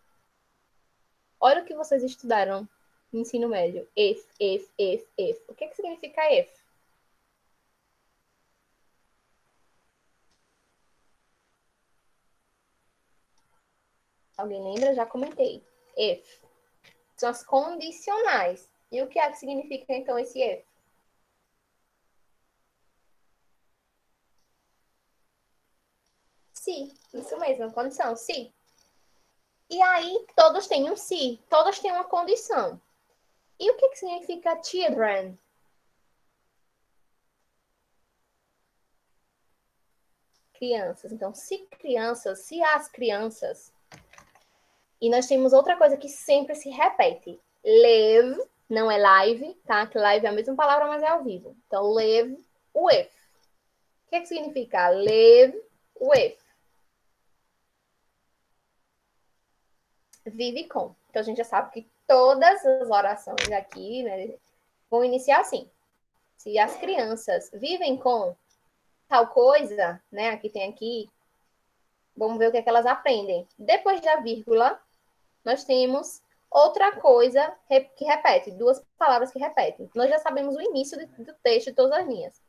Olha o que vocês estudaram no ensino médio. If. O que significa if? Alguém lembra? Já comentei. If. São as condicionais. E o que é que significa, então, esse if? Se. Isso mesmo, condição. Se. E aí, todos têm um se. Todos têm uma condição. E o que significa children? Crianças. Então, se as crianças. E nós temos outra coisa que sempre se repete. Live, não é live, tá? Que live é a mesma palavra, mas é ao vivo. Então, live with. O que significa live with? Vive com. Então, a gente já sabe que todas as orações aqui, né, vão iniciar assim. Se as crianças vivem com tal coisa, né? Aqui, vamos ver o que é que elas aprendem. Depois da vírgula, nós temos outra coisa que repete, duas palavras que repetem. Nós já sabemos o início do texto de todas as linhas.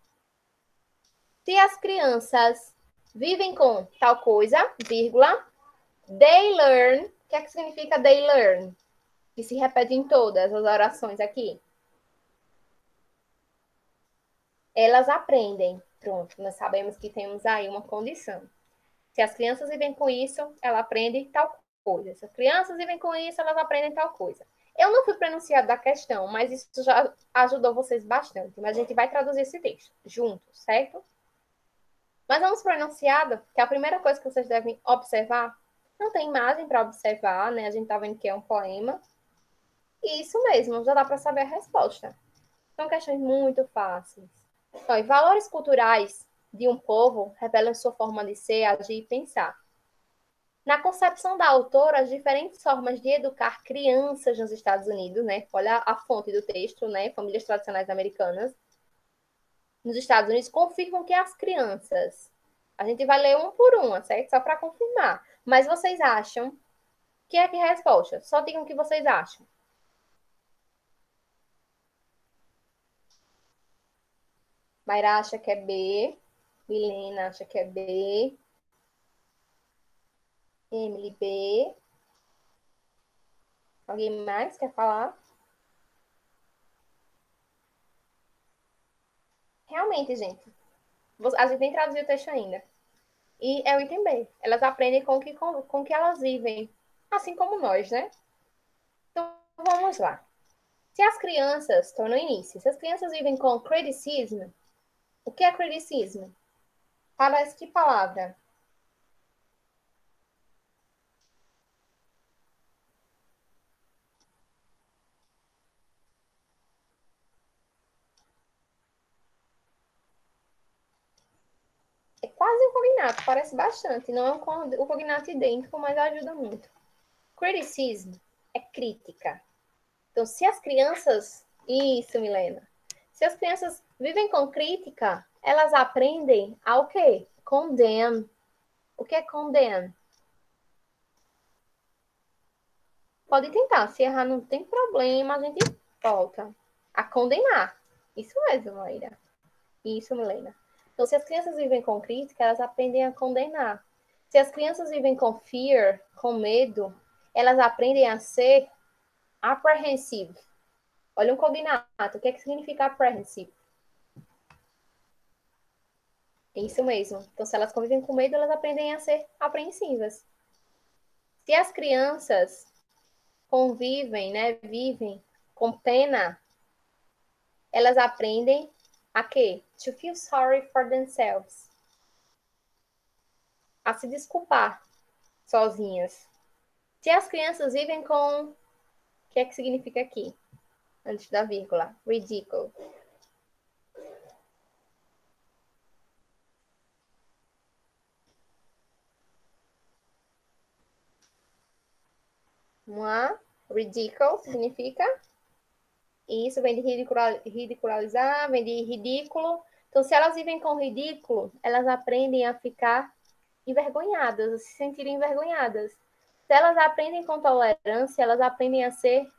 Se as crianças vivem com tal coisa, vírgula, they learn. O que é que significa they learn? Que se repete em todas as orações aqui. Elas aprendem. Pronto, nós sabemos que temos aí uma condição. Se as crianças vivem com isso, ela aprende tal coisa. Se as crianças vivem com isso, elas aprendem tal coisa. Eu não fui pronunciado da questão, mas isso já ajudou vocês bastante. Mas a gente vai traduzir esse texto juntos, certo? Mas vamos para o enunciado, que é a primeira coisa que vocês devem observar. Não tem imagem para observar, né? A gente está vendo que é um poema. E isso mesmo, já dá para saber a resposta. São questões muito fáceis. Então, valores culturais de um povo revelam sua forma de ser, agir e pensar. Na concepção da autora, as diferentes formas de educar crianças nos Estados Unidos, né? Olha a fonte do texto, né? Famílias tradicionais americanas. Nos Estados Unidos confirmam que as crianças. A gente vai ler um por uma, certo? Só para confirmar. Mas vocês acham que é a resposta? Só digam o que vocês acham. Mayra acha que é B. Milena acha que é B. Emily, B. Alguém mais quer falar? Realmente, gente. A gente nem traduziu o texto ainda. E é o item B. Elas aprendem com que elas vivem. Assim como nós, né? Então, vamos lá. Se as crianças, estou no início, se as crianças vivem com criticism, o que é criticism? Parece que palavra? É quase um cognato, parece bastante. Não é um cognato idêntico, mas ajuda muito. Criticism é crítica. Então, se as crianças Isso, Milena. Se as crianças vivem com crítica, elas aprendem a o quê? Condemn. O que é condemn? Pode tentar. Se errar, não tem problema, a gente volta a condenar. Isso mesmo, Maíra. Isso, Milena. Então, se as crianças vivem com crítica, elas aprendem a condenar. Se as crianças vivem com fear, com medo, elas aprendem a ser apprehensive. Olha um combinado. O que é que significa apprehensive? Isso mesmo. Então, se elas convivem com medo, elas aprendem a ser apreensivas. Se as crianças convivem, né, vivem com pena, elas aprendem a quê? To feel sorry for themselves. A se desculpar sozinhas. Se as crianças vivem com... O que é que significa aqui? Antes da vírgula. Ridicule. Uma ridicule significa... Isso vem de ridicularizar, vem de ridículo. Então, se elas vivem com ridículo, elas aprendem a ficar envergonhadas, a se sentirem envergonhadas. Se elas aprendem com tolerância, elas aprendem a ser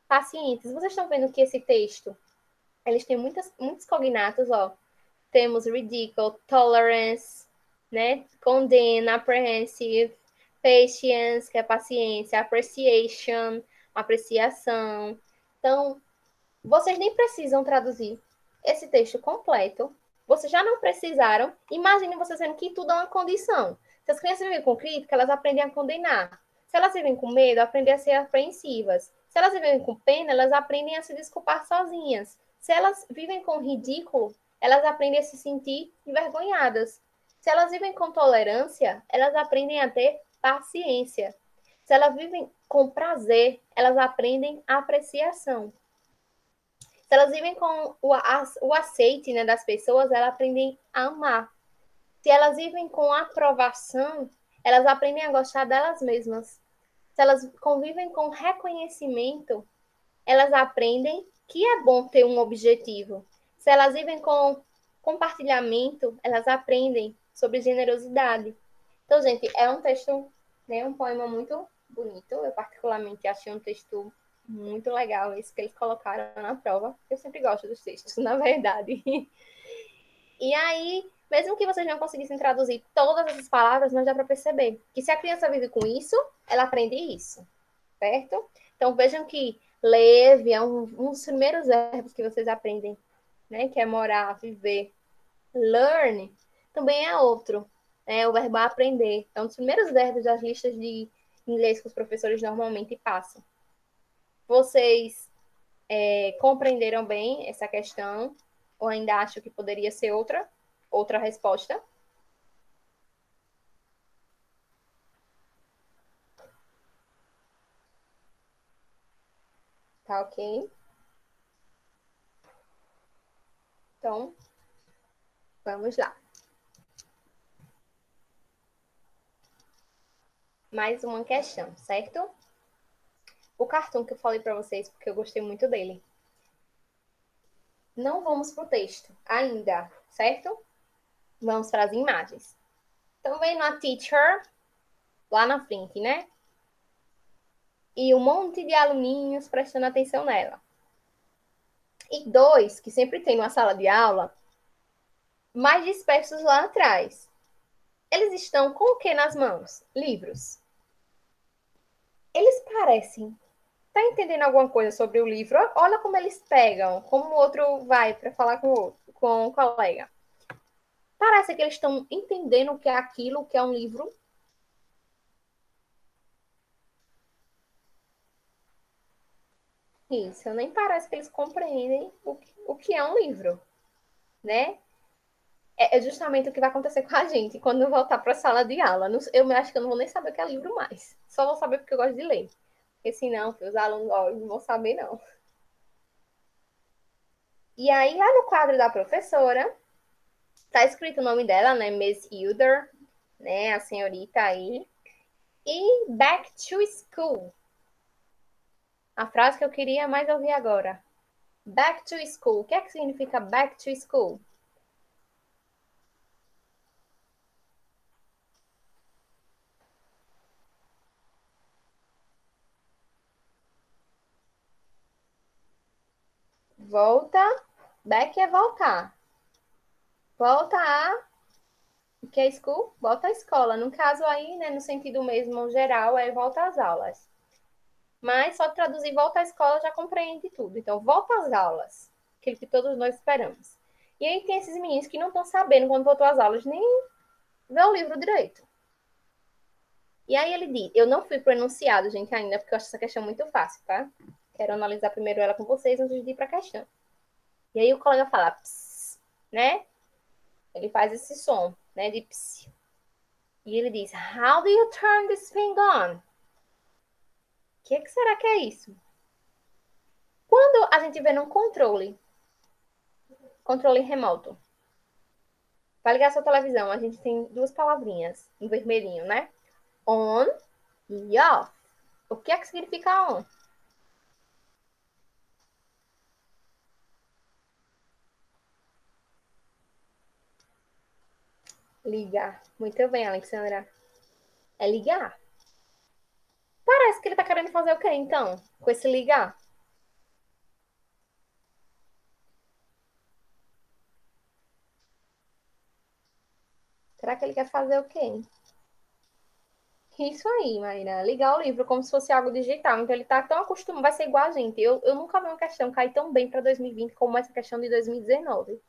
pacientes. Vocês estão vendo que esse texto, eles têm muitos cognatos, ó. Temos ridicule, tolerance, né? Condemn, apprehensive, patience, que é paciência, appreciation, apreciação. Então, vocês nem precisam traduzir esse texto completo. Vocês já não precisaram. Imagine vocês vendo que tudo é uma condição. Se as crianças vivem com crítica, elas aprendem a condenar. Se elas vivem com medo, aprendem a ser apreensivas. Se elas vivem com pena, elas aprendem a se desculpar sozinhas. Se elas vivem com ridículo, elas aprendem a se sentir envergonhadas. Se elas vivem com tolerância, elas aprendem a ter paciência. Se elas vivem com prazer, elas aprendem apreciação. Se elas vivem com o aceite, né, das pessoas, elas aprendem a amar. Se elas vivem com aprovação, elas aprendem a gostar delas mesmas. Se elas convivem com reconhecimento, elas aprendem que é bom ter um objetivo. Se elas vivem com compartilhamento, elas aprendem sobre generosidade. Então, gente, é um texto, né, um poema muito bonito. Eu particularmente achei um texto muito legal esse que eles colocaram na prova. Eu sempre gosto dos textos, na verdade. E aí, mesmo que vocês não conseguissem traduzir todas essas palavras, mas dá para perceber que se a criança vive com isso, ela aprende isso, certo? Então vejam que leve é um dos primeiros verbos que vocês aprendem, né? Que é morar, viver. Learn também é outro, né? O verbo aprender. É um dos primeiros verbos das listas de inglês que os professores normalmente passam. Vocês compreenderam bem essa questão? Ou ainda acham que poderia ser outra resposta? Tá ok? Então, vamos lá. Mais uma questão, certo? O cartoon que eu falei para vocês, porque eu gostei muito dele. Não vamos para o texto ainda, certo? Vamos para as imagens. Então, vem a teacher lá na frente, né? E um monte de aluninhos prestando atenção nela. E dois, que sempre tem numa sala de aula, mais dispersos lá atrás. Eles estão com o que nas mãos? Livros. Eles parecem. Tá entendendo alguma coisa sobre o livro? Olha como eles pegam, como o outro vai para falar com o colega. Parece que eles estão entendendo o que é aquilo, o que é um livro. Isso, nem parece que eles compreendem o que é um livro, né? É justamente o que vai acontecer com a gente quando eu voltar para a sala de aula. Eu acho que eu não vou nem saber o que é livro mais. Só vou saber porque eu gosto de ler. Porque senão, os alunos não vão saber, não. E aí, lá no quadro da professora, tá escrito o nome dela, né? Miss Hilder, né? A senhorita aí. E back to school. A frase que eu queria mais ouvir agora. Back to school. O que é que significa back to school? Volta. Back é voltar. Volta a... O que é school? Volta à escola. No caso aí, né, no sentido mesmo geral, é volta às aulas. Mas só traduzir volta à escola já compreende tudo. Então, volta às aulas. Aquilo que todos nós esperamos. E aí tem esses meninos que não estão sabendo quando voltou às aulas nem ver o livro direito. E aí ele diz, eu não fui pro enunciado, gente, ainda, porque eu acho essa questão muito fácil, tá? Quero analisar primeiro ela com vocês antes de ir pra questão. E aí o colega fala, ps, né? Ele faz esse som, né, de ps. E ele diz, how do you turn this thing on? O que será que é isso? Quando a gente vê num controle remoto, para ligar a sua televisão, a gente tem duas palavrinhas em vermelhinho, né? On e off. O que é que significa on? Ligar. Muito bem, Alexandra. É ligar. Parece que ele tá querendo fazer o quê, então? Com esse ligar? Será que ele quer fazer o quê? Isso aí, Maíra. Ligar o livro como se fosse algo digital. Então ele tá tão acostumado, vai ser igual a gente. Eu nunca vi uma questão cair tão bem para 2020 como essa questão de 2019,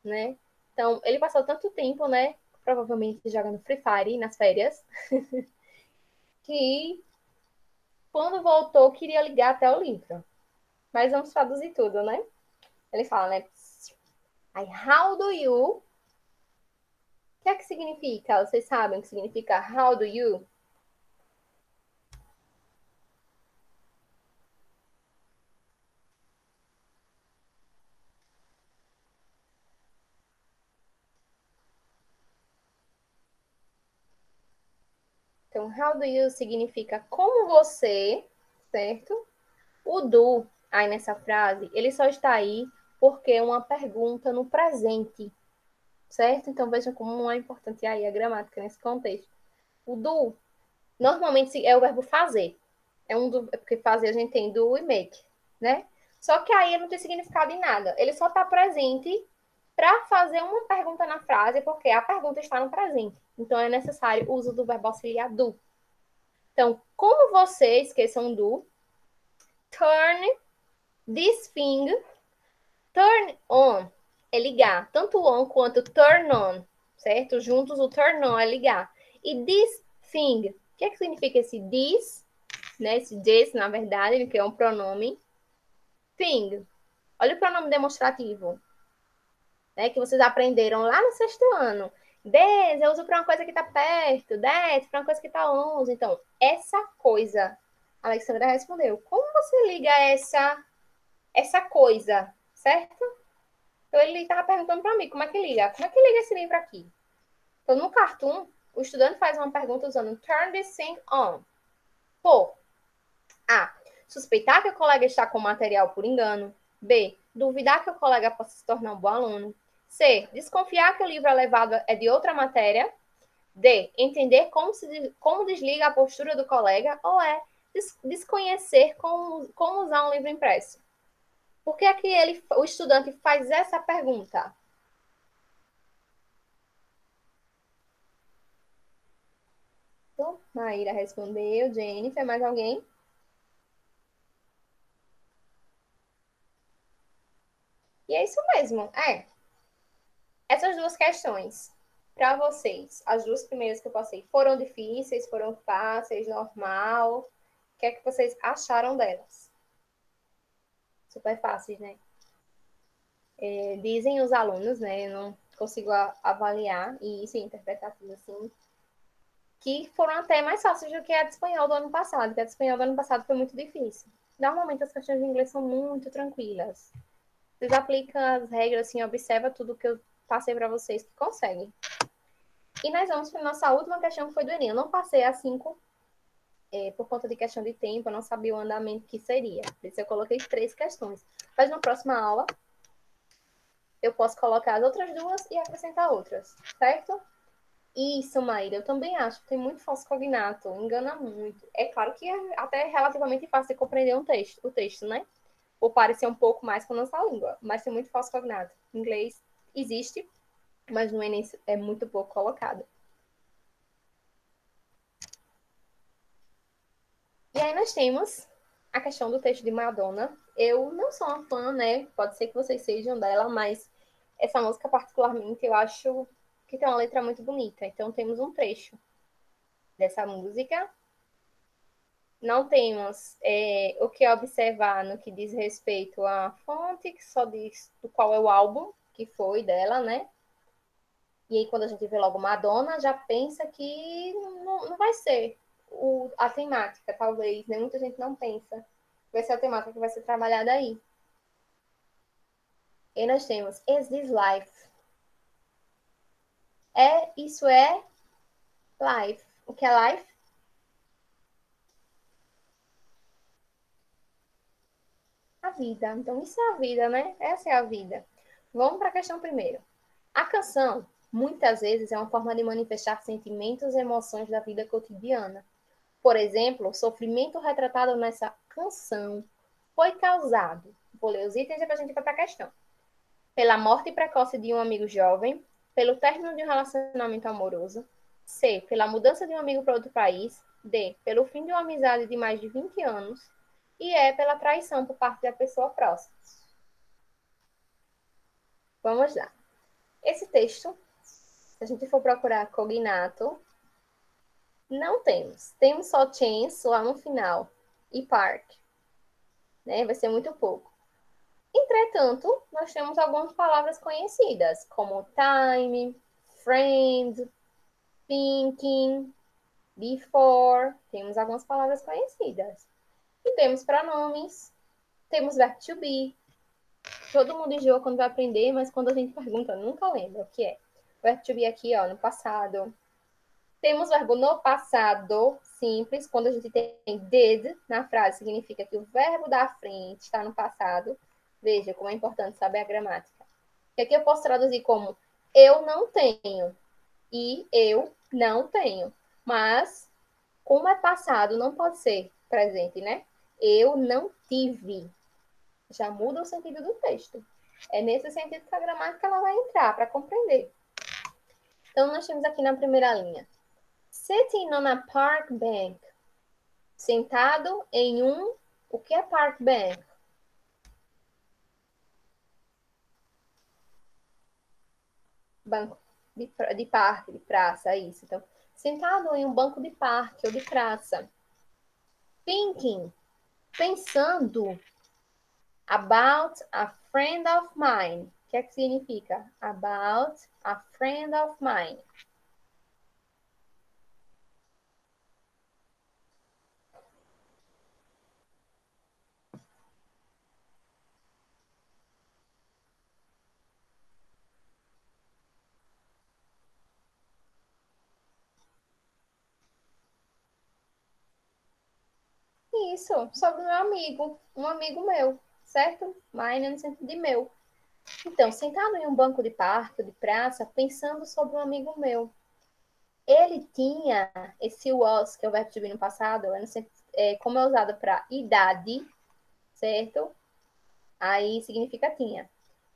né? Então, ele passou tanto tempo, né? Provavelmente jogando Free Fire nas férias, que quando voltou queria ligar até o livro. Mas vamos traduzir tudo, né? Ele fala, né? Aí, how do you? O que é que significa? Vocês sabem o que significa how do you? Então, how do you significa como você, certo? O do, aí nessa frase, ele só está aí porque é uma pergunta no presente, certo? Então, vejam como é importante aí a gramática nesse contexto. O do, normalmente, é o verbo fazer. É porque fazer a gente tem do e make, né? Só que aí ele não tem significado em nada. Ele só está presente para fazer uma pergunta na frase, porque a pergunta está no presente. Então, é necessário o uso do verbo auxiliar do. Então, como você, esqueçam do, turn this thing, turn on é ligar, tanto on quanto turn on, certo? Juntos o turn on é ligar. E this thing, o que é que significa esse this, né? Esse this, na verdade, que é um pronome. Thing, olha o pronome demonstrativo, né? Que vocês aprenderam lá no sexto ano. This eu uso para uma coisa que está perto, that para uma coisa que está longe. Então, essa coisa, a Alexandra respondeu. Como você liga essa coisa, certo? Então, ele estava perguntando para mim como é que liga. Como é que liga esse livro aqui? Então, no cartoon, o estudante faz uma pergunta usando turn this thing on. Por A. Suspeitar que o colega está com material por engano. B. Duvidar que o colega possa se tornar um bom aluno. C. Desconfiar que o livro levado é de outra matéria. D. Entender como desliga a postura do colega. Ou E. Desconhecer como usar um livro impresso. Por que é que o estudante faz essa pergunta? Então, Maíra respondeu. Jennifer, mais alguém? E é isso mesmo. Essas duas questões para vocês, as duas primeiras que eu passei, foram difíceis, foram fáceis, normal? O que é que vocês acharam delas? Super fáceis, né? Dizem os alunos, né? Eu não consigo avaliar e isso é interpretativo assim, que foram até mais fáceis do que a de espanhol do ano passado, que a de espanhol do ano passado foi muito difícil. Normalmente as questões de inglês são muito tranquilas. Vocês aplicam as regras, assim, observa tudo que eu passei para vocês que conseguem. E nós vamos para a nossa última questão, que foi do Enem. Eu não passei as 5 por conta de questão de tempo, eu não sabia o andamento que seria. Por isso eu coloquei 3 questões. Mas na próxima aula, eu posso colocar as outras 2 e acrescentar outras, certo? Isso, Maíra, eu também acho que tem muito falso cognato, engana muito. É claro que é até relativamente fácil de compreender o texto, né? Ou parecer um pouco mais com a nossa língua, mas tem muito falso cognato. Em inglês existe, mas no Enem é muito pouco colocado. E aí nós temos a questão do texto de Madonna. Eu não sou uma fã, né? Pode ser que vocês sejam dela, mas essa música particularmente eu acho que tem uma letra muito bonita. Então temos um trecho dessa música. Não temos o que observar no que diz respeito à fonte, que só diz do qual é o álbum que foi dela, né? E aí, quando a gente vê logo Madonna, já pensa que não vai ser a temática, talvez, né? Muita gente não pensa. Vai ser a temática que vai ser trabalhada aí. E nós temos Is This Life? Isso é life. O que é life? A vida. Então, isso é a vida, né? Essa é a vida. Vamos para a questão primeiro. A canção, muitas vezes, é uma forma de manifestar sentimentos e emoções da vida cotidiana. Por exemplo, o sofrimento retratado nessa canção foi causado, vou ler os itens e depois a gente vai para a questão, pela morte precoce de um amigo jovem, pelo término de um relacionamento amoroso, C, pela mudança de um amigo para outro país, D, pelo fim de uma amizade de mais de 20 anos, e E, pela traição por parte da pessoa próxima. Vamos lá. Esse texto, se a gente for procurar cognato, não temos. Temos só chance lá no final e park. Né? Vai ser muito pouco. Entretanto, nós temos algumas palavras conhecidas, como time, friend, thinking, before. Temos algumas palavras conhecidas. E temos pronomes, temos verbo to be. Todo mundo enjoa quando vai aprender, mas quando a gente pergunta, nunca lembra o que é. O verbo to be aqui, ó, no passado. Temos verbo no passado simples, quando a gente tem did na frase, significa que o verbo da frente está no passado. Veja como é importante saber a gramática. Que aqui eu posso traduzir como eu não tenho e eu não tenho. Mas, como é passado, não pode ser presente, né? Eu não tive. Já muda o sentido do texto. É nesse sentido que a gramática ela vai entrar para compreender. Então, nós temos aqui na primeira linha. Sitting on a park bench. Sentado em um... O que é park bench? Banco de parque, de praça, isso. Então, sentado em um banco de parque ou de praça. Thinking, pensando. About a friend of mine. O que é que significa? About a friend of mine. Isso, sobre o meu amigo, um amigo meu, certo? Mine no sentido de meu. Então, sentado em um banco de parque, de praça, pensando sobre um amigo meu. Ele tinha esse was, que é o verbo to be no passado, como é usado para idade, certo? Aí significa tinha.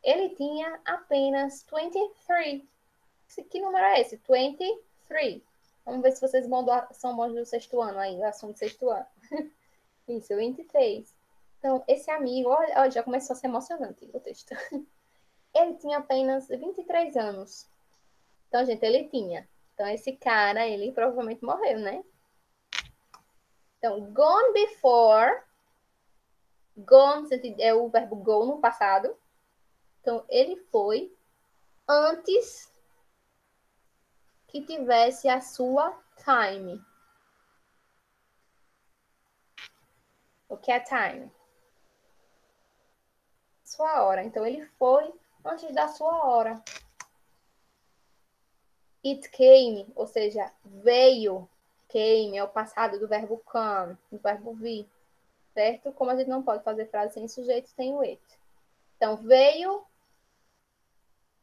Ele tinha apenas 23. Que número é esse? 23. Vamos ver se vocês são bons do sexto ano aí, o assunto do sexto ano. Isso, 23. Então, esse amigo, olha, já começou a ser emocionante o texto. Ele tinha apenas 23 anos. Então, gente, ele tinha. Então, esse cara, ele provavelmente morreu, né? Então, gone before. Gone é o verbo go no passado. Então, ele foi antes que tivesse a sua time. O que é time? Sua hora. Então, ele foi antes da sua hora. It came, ou seja, veio. Came é o passado do verbo come, do verbo vir, certo? Como a gente não pode fazer frase sem sujeito, tem o it. Então, veio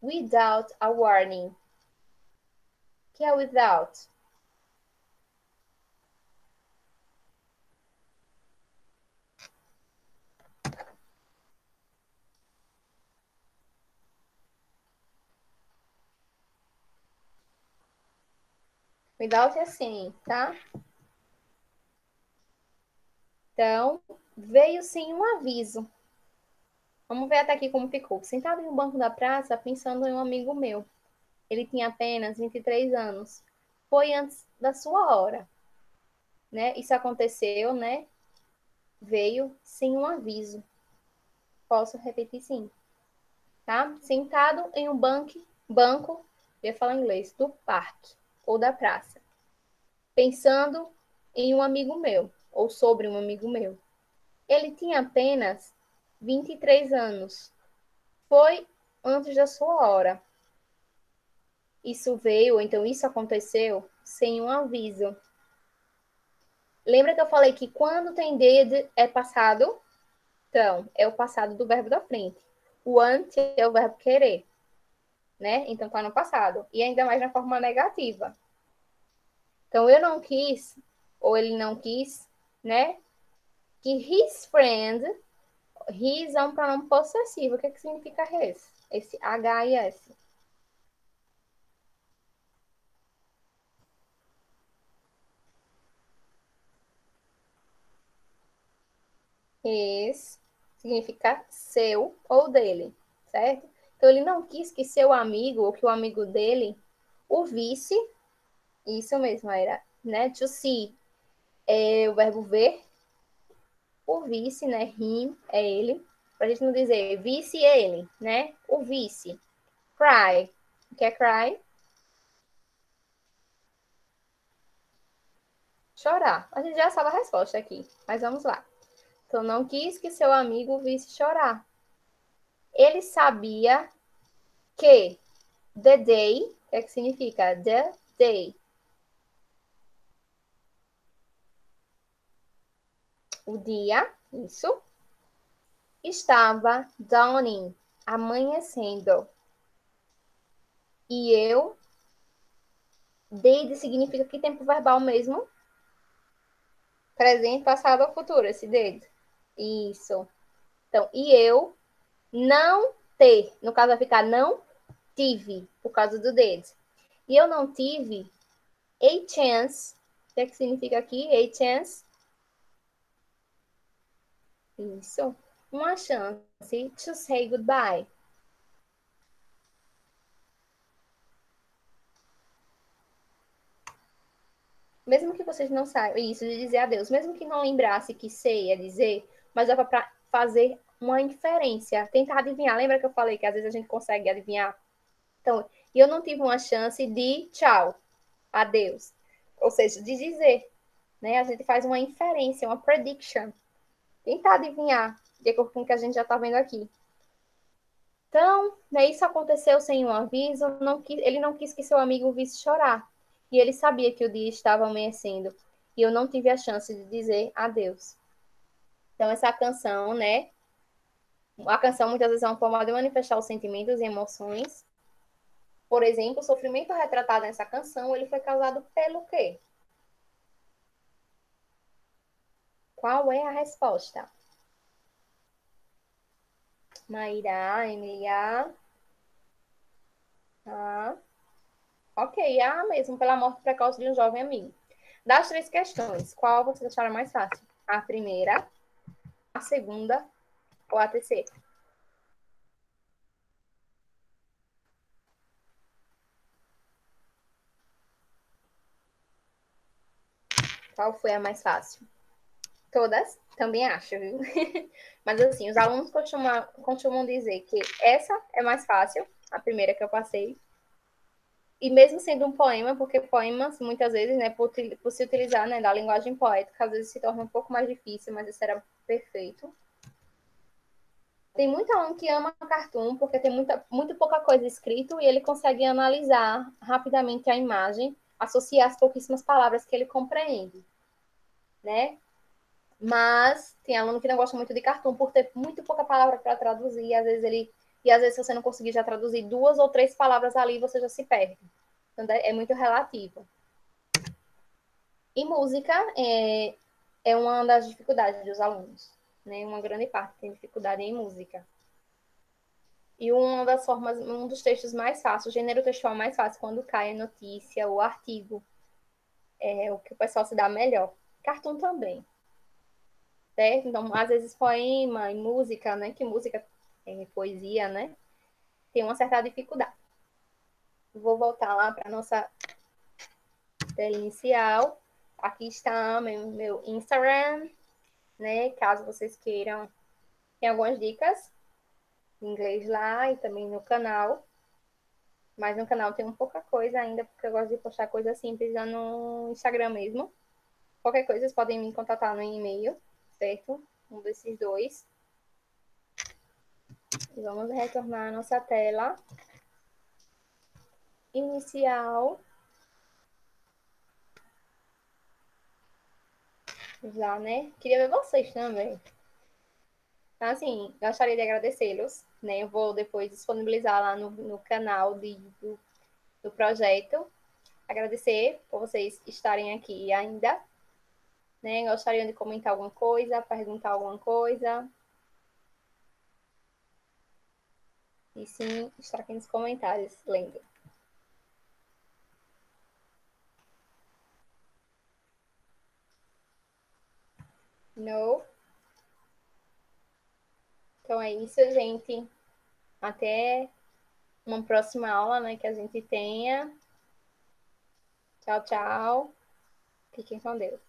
without a warning. O que é without? Without é assim, tá? Então, veio sem um aviso. Vamos ver até aqui como ficou. Sentado em um banco da praça, pensando em um amigo meu. Ele tinha apenas 23 anos. Foi antes da sua hora, né? Isso aconteceu, né? Veio sem um aviso. Posso repetir sim, tá? Sentado em um banco, eu ia falar em inglês, do parque ou da praça, pensando em um amigo meu, ou sobre um amigo meu. Ele tinha apenas 23 anos. Foi antes da sua hora. Isso veio, ou então isso aconteceu sem um aviso. Lembra que eu falei que quando tem did é passado? Então, é o passado do verbo da frente. O want é o verbo querer, né? Então tá no passado. E ainda mais na forma negativa. Então, eu não quis, ou ele não quis, né? Que his friend, his é um pronome possessivo. O que, é que significa his? Esse H e S. His significa seu ou dele, certo? Então, ele não quis que seu amigo ou que o amigo dele o visse. Isso mesmo, era, né? To see é o verbo ver. O vice, né? Him é ele. Pra gente não dizer vice é ele, né? O vice. Cry. O que é cry? Chorar. A gente já sabe a resposta aqui, mas vamos lá. Então, não quis que seu amigo visse chorar. Ele sabia que the day, o que é que significa? The day. O dia, isso, estava dawning, amanhecendo. E eu, did significa que tempo verbal mesmo? Presente, passado ou futuro, esse did. Isso. Então, e eu não ter, no caso vai ficar não tive, por causa do did. E eu não tive a chance, o que é que significa aqui? A chance. Isso. Uma chance to say goodbye. Mesmo que vocês não saibam isso de dizer adeus, mesmo que não lembrasse que sei é dizer, mas dava para fazer uma inferência, tentar adivinhar. Lembra que eu falei que às vezes a gente consegue adivinhar? Então, eu não tive uma chance de tchau, adeus. Ou seja, de dizer, né? A gente faz uma inferência, uma prediction. Tentar adivinhar, de acordo com o que a gente já está vendo aqui. Então, né, isso aconteceu sem um aviso, ele não quis que seu amigo visse chorar. E ele sabia que o dia estava amanhecendo. E eu não tive a chance de dizer adeus. Então, essa canção, né? A canção muitas vezes é uma forma de manifestar os sentimentos e emoções. Por exemplo, o sofrimento retratado nessa canção, ele foi causado pelo quê? Qual é a resposta? Maíra, Emilia. Ah, ok, A mesmo, pela morte precoce de um jovem amigo. Das três questões, qual vocês acharam mais fácil? A primeira, a segunda ou a terceira? Qual foi a mais fácil? Todas? Também acho, viu? Mas assim, os alunos costumam dizer que essa é mais fácil, a primeira que eu passei. E mesmo sendo um poema, porque poemas, muitas vezes, né, por se utilizar, né, da linguagem poética, às vezes se torna um pouco mais difícil, mas isso era perfeito. Tem muita aluno que ama cartoon, porque tem muito pouca coisa escrito e ele consegue analisar rapidamente a imagem, associar as pouquíssimas palavras que ele compreende, né? Mas tem aluno que não gosta muito de cartoon por ter muito pouca palavra para traduzir, e às vezes se você não conseguir já traduzir 2 ou 3 palavras ali, você já se perde. Então é muito relativo. E música é uma das dificuldades dos alunos, né? Uma grande parte tem dificuldade em música. E uma das formas, um dos textos mais fáceis, o gênero textual mais fácil, quando cai a notícia ou artigo, é o que o pessoal se dá melhor. Cartoon também, certo? Então, às vezes, poema e música, né? Que música é poesia, né? Tem uma certa dificuldade. Vou voltar lá para a nossa tela inicial. Aqui está meu Instagram, né? Caso vocês queiram, tem algumas dicas em inglês lá e também no canal. Mas no canal tem um pouca coisa ainda, porque eu gosto de postar coisas simples lá no Instagram mesmo. Qualquer coisa, vocês podem me contatar no e-mail, certo? Um desses dois. E vamos retornar a nossa tela inicial. Já, né? Queria ver vocês também. Então, assim, gostaria de agradecê-los, né? Eu vou depois disponibilizar lá no canal do projeto. Agradecer por vocês estarem aqui ainda, né? Gostariam de comentar alguma coisa, perguntar alguma coisa. E sim, estar aqui nos comentários, lendo. No? Então é isso, gente. Até uma próxima aula, né, que a gente tenha. Tchau, tchau. Fiquem com Deus.